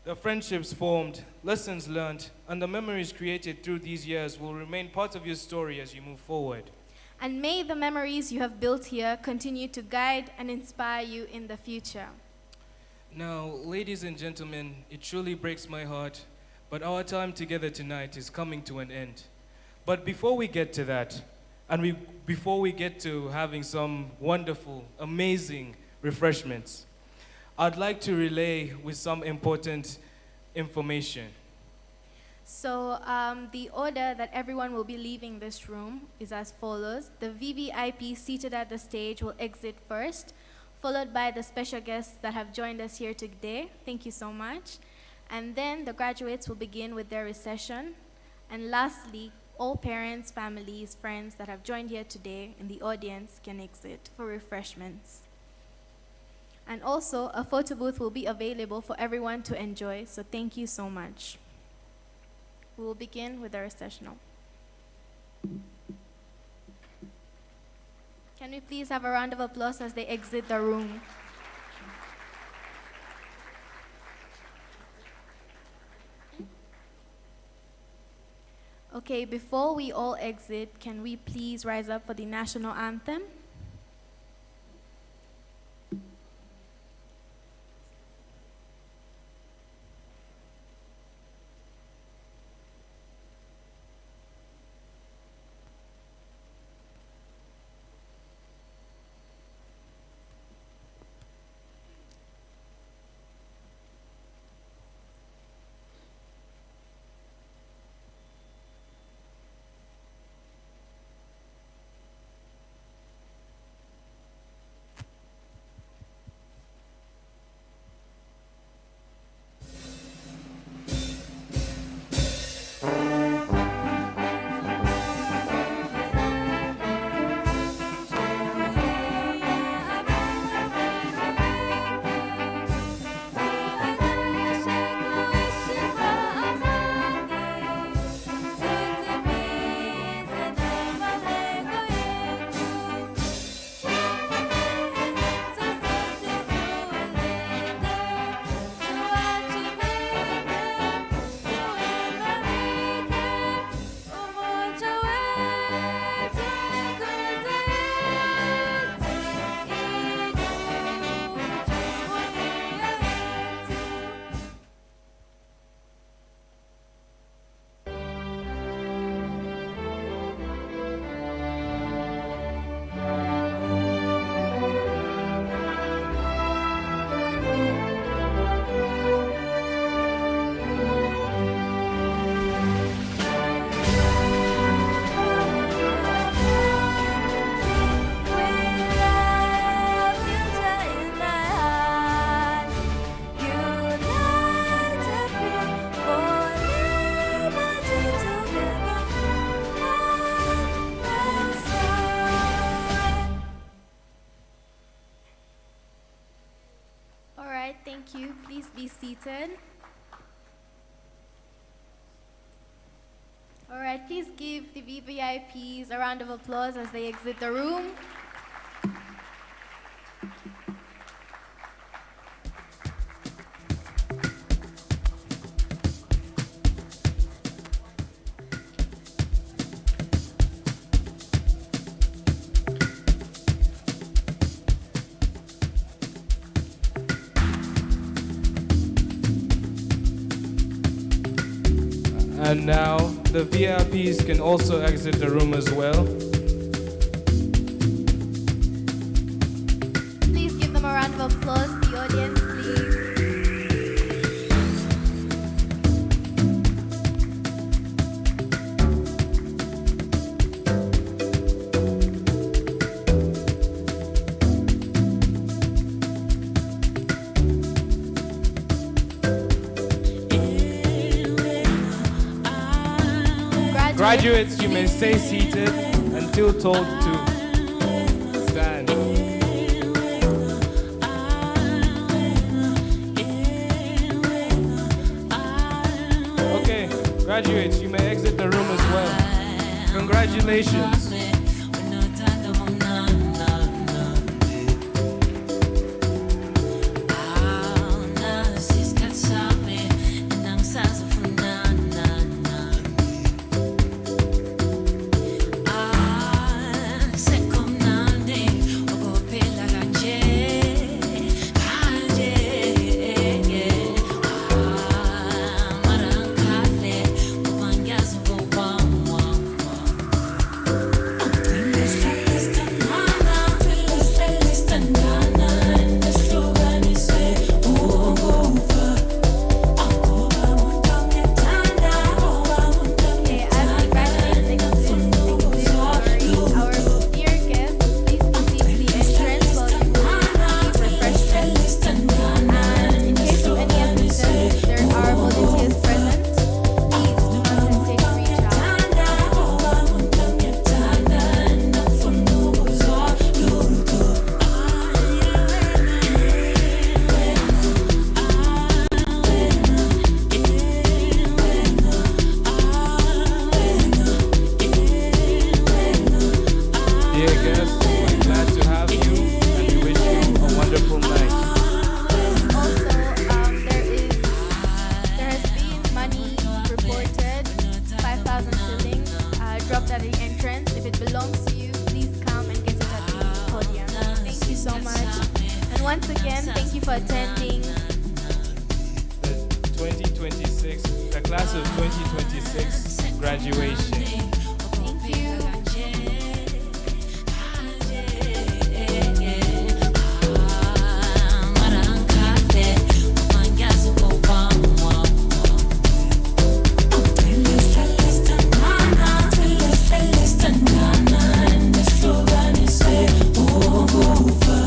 [SPEAKER 1] The friendships formed, lessons learned, and the memories created through these years will remain part of your story as you move forward.
[SPEAKER 2] And may the memories you have built here continue to guide and inspire you in the future.
[SPEAKER 1] Now, ladies and gentlemen, it truly breaks my heart, but our time together tonight is coming to an end. But before we get to that, and before we get to having some wonderful, amazing refreshments, I'd like to relay with some important information.
[SPEAKER 2] So the order that everyone will be leaving this room is as follows. The VVIP seated at the stage will exit first, followed by the special guests that have joined us here today. Thank you so much. And then the graduates will begin with their recession. And lastly, all parents, families, friends that have joined here today in the audience can exit for refreshments. And also, a photo booth will be available for everyone to enjoy, so thank you so much. We will begin with the recessional. Can we please have a round of applause as they exit the room? Okay, before we all exit, can we please rise up for the national anthem? Thank you. Please be seated. All right, please give the VVIPs a round of applause as they exit the room.
[SPEAKER 1] And now, the VIPs can also exit the room as well.
[SPEAKER 2] Please give them a round of applause, the audience, please.
[SPEAKER 1] Graduates, you may stay seated until told to stand. Okay, graduates, you may exit the room as well. Congratulations.
[SPEAKER 2] dropped at the entrance. If it belongs to you, please come and get it at the podium. Thank you so much. And once again, thank you for attending
[SPEAKER 1] the class of 2026 graduation.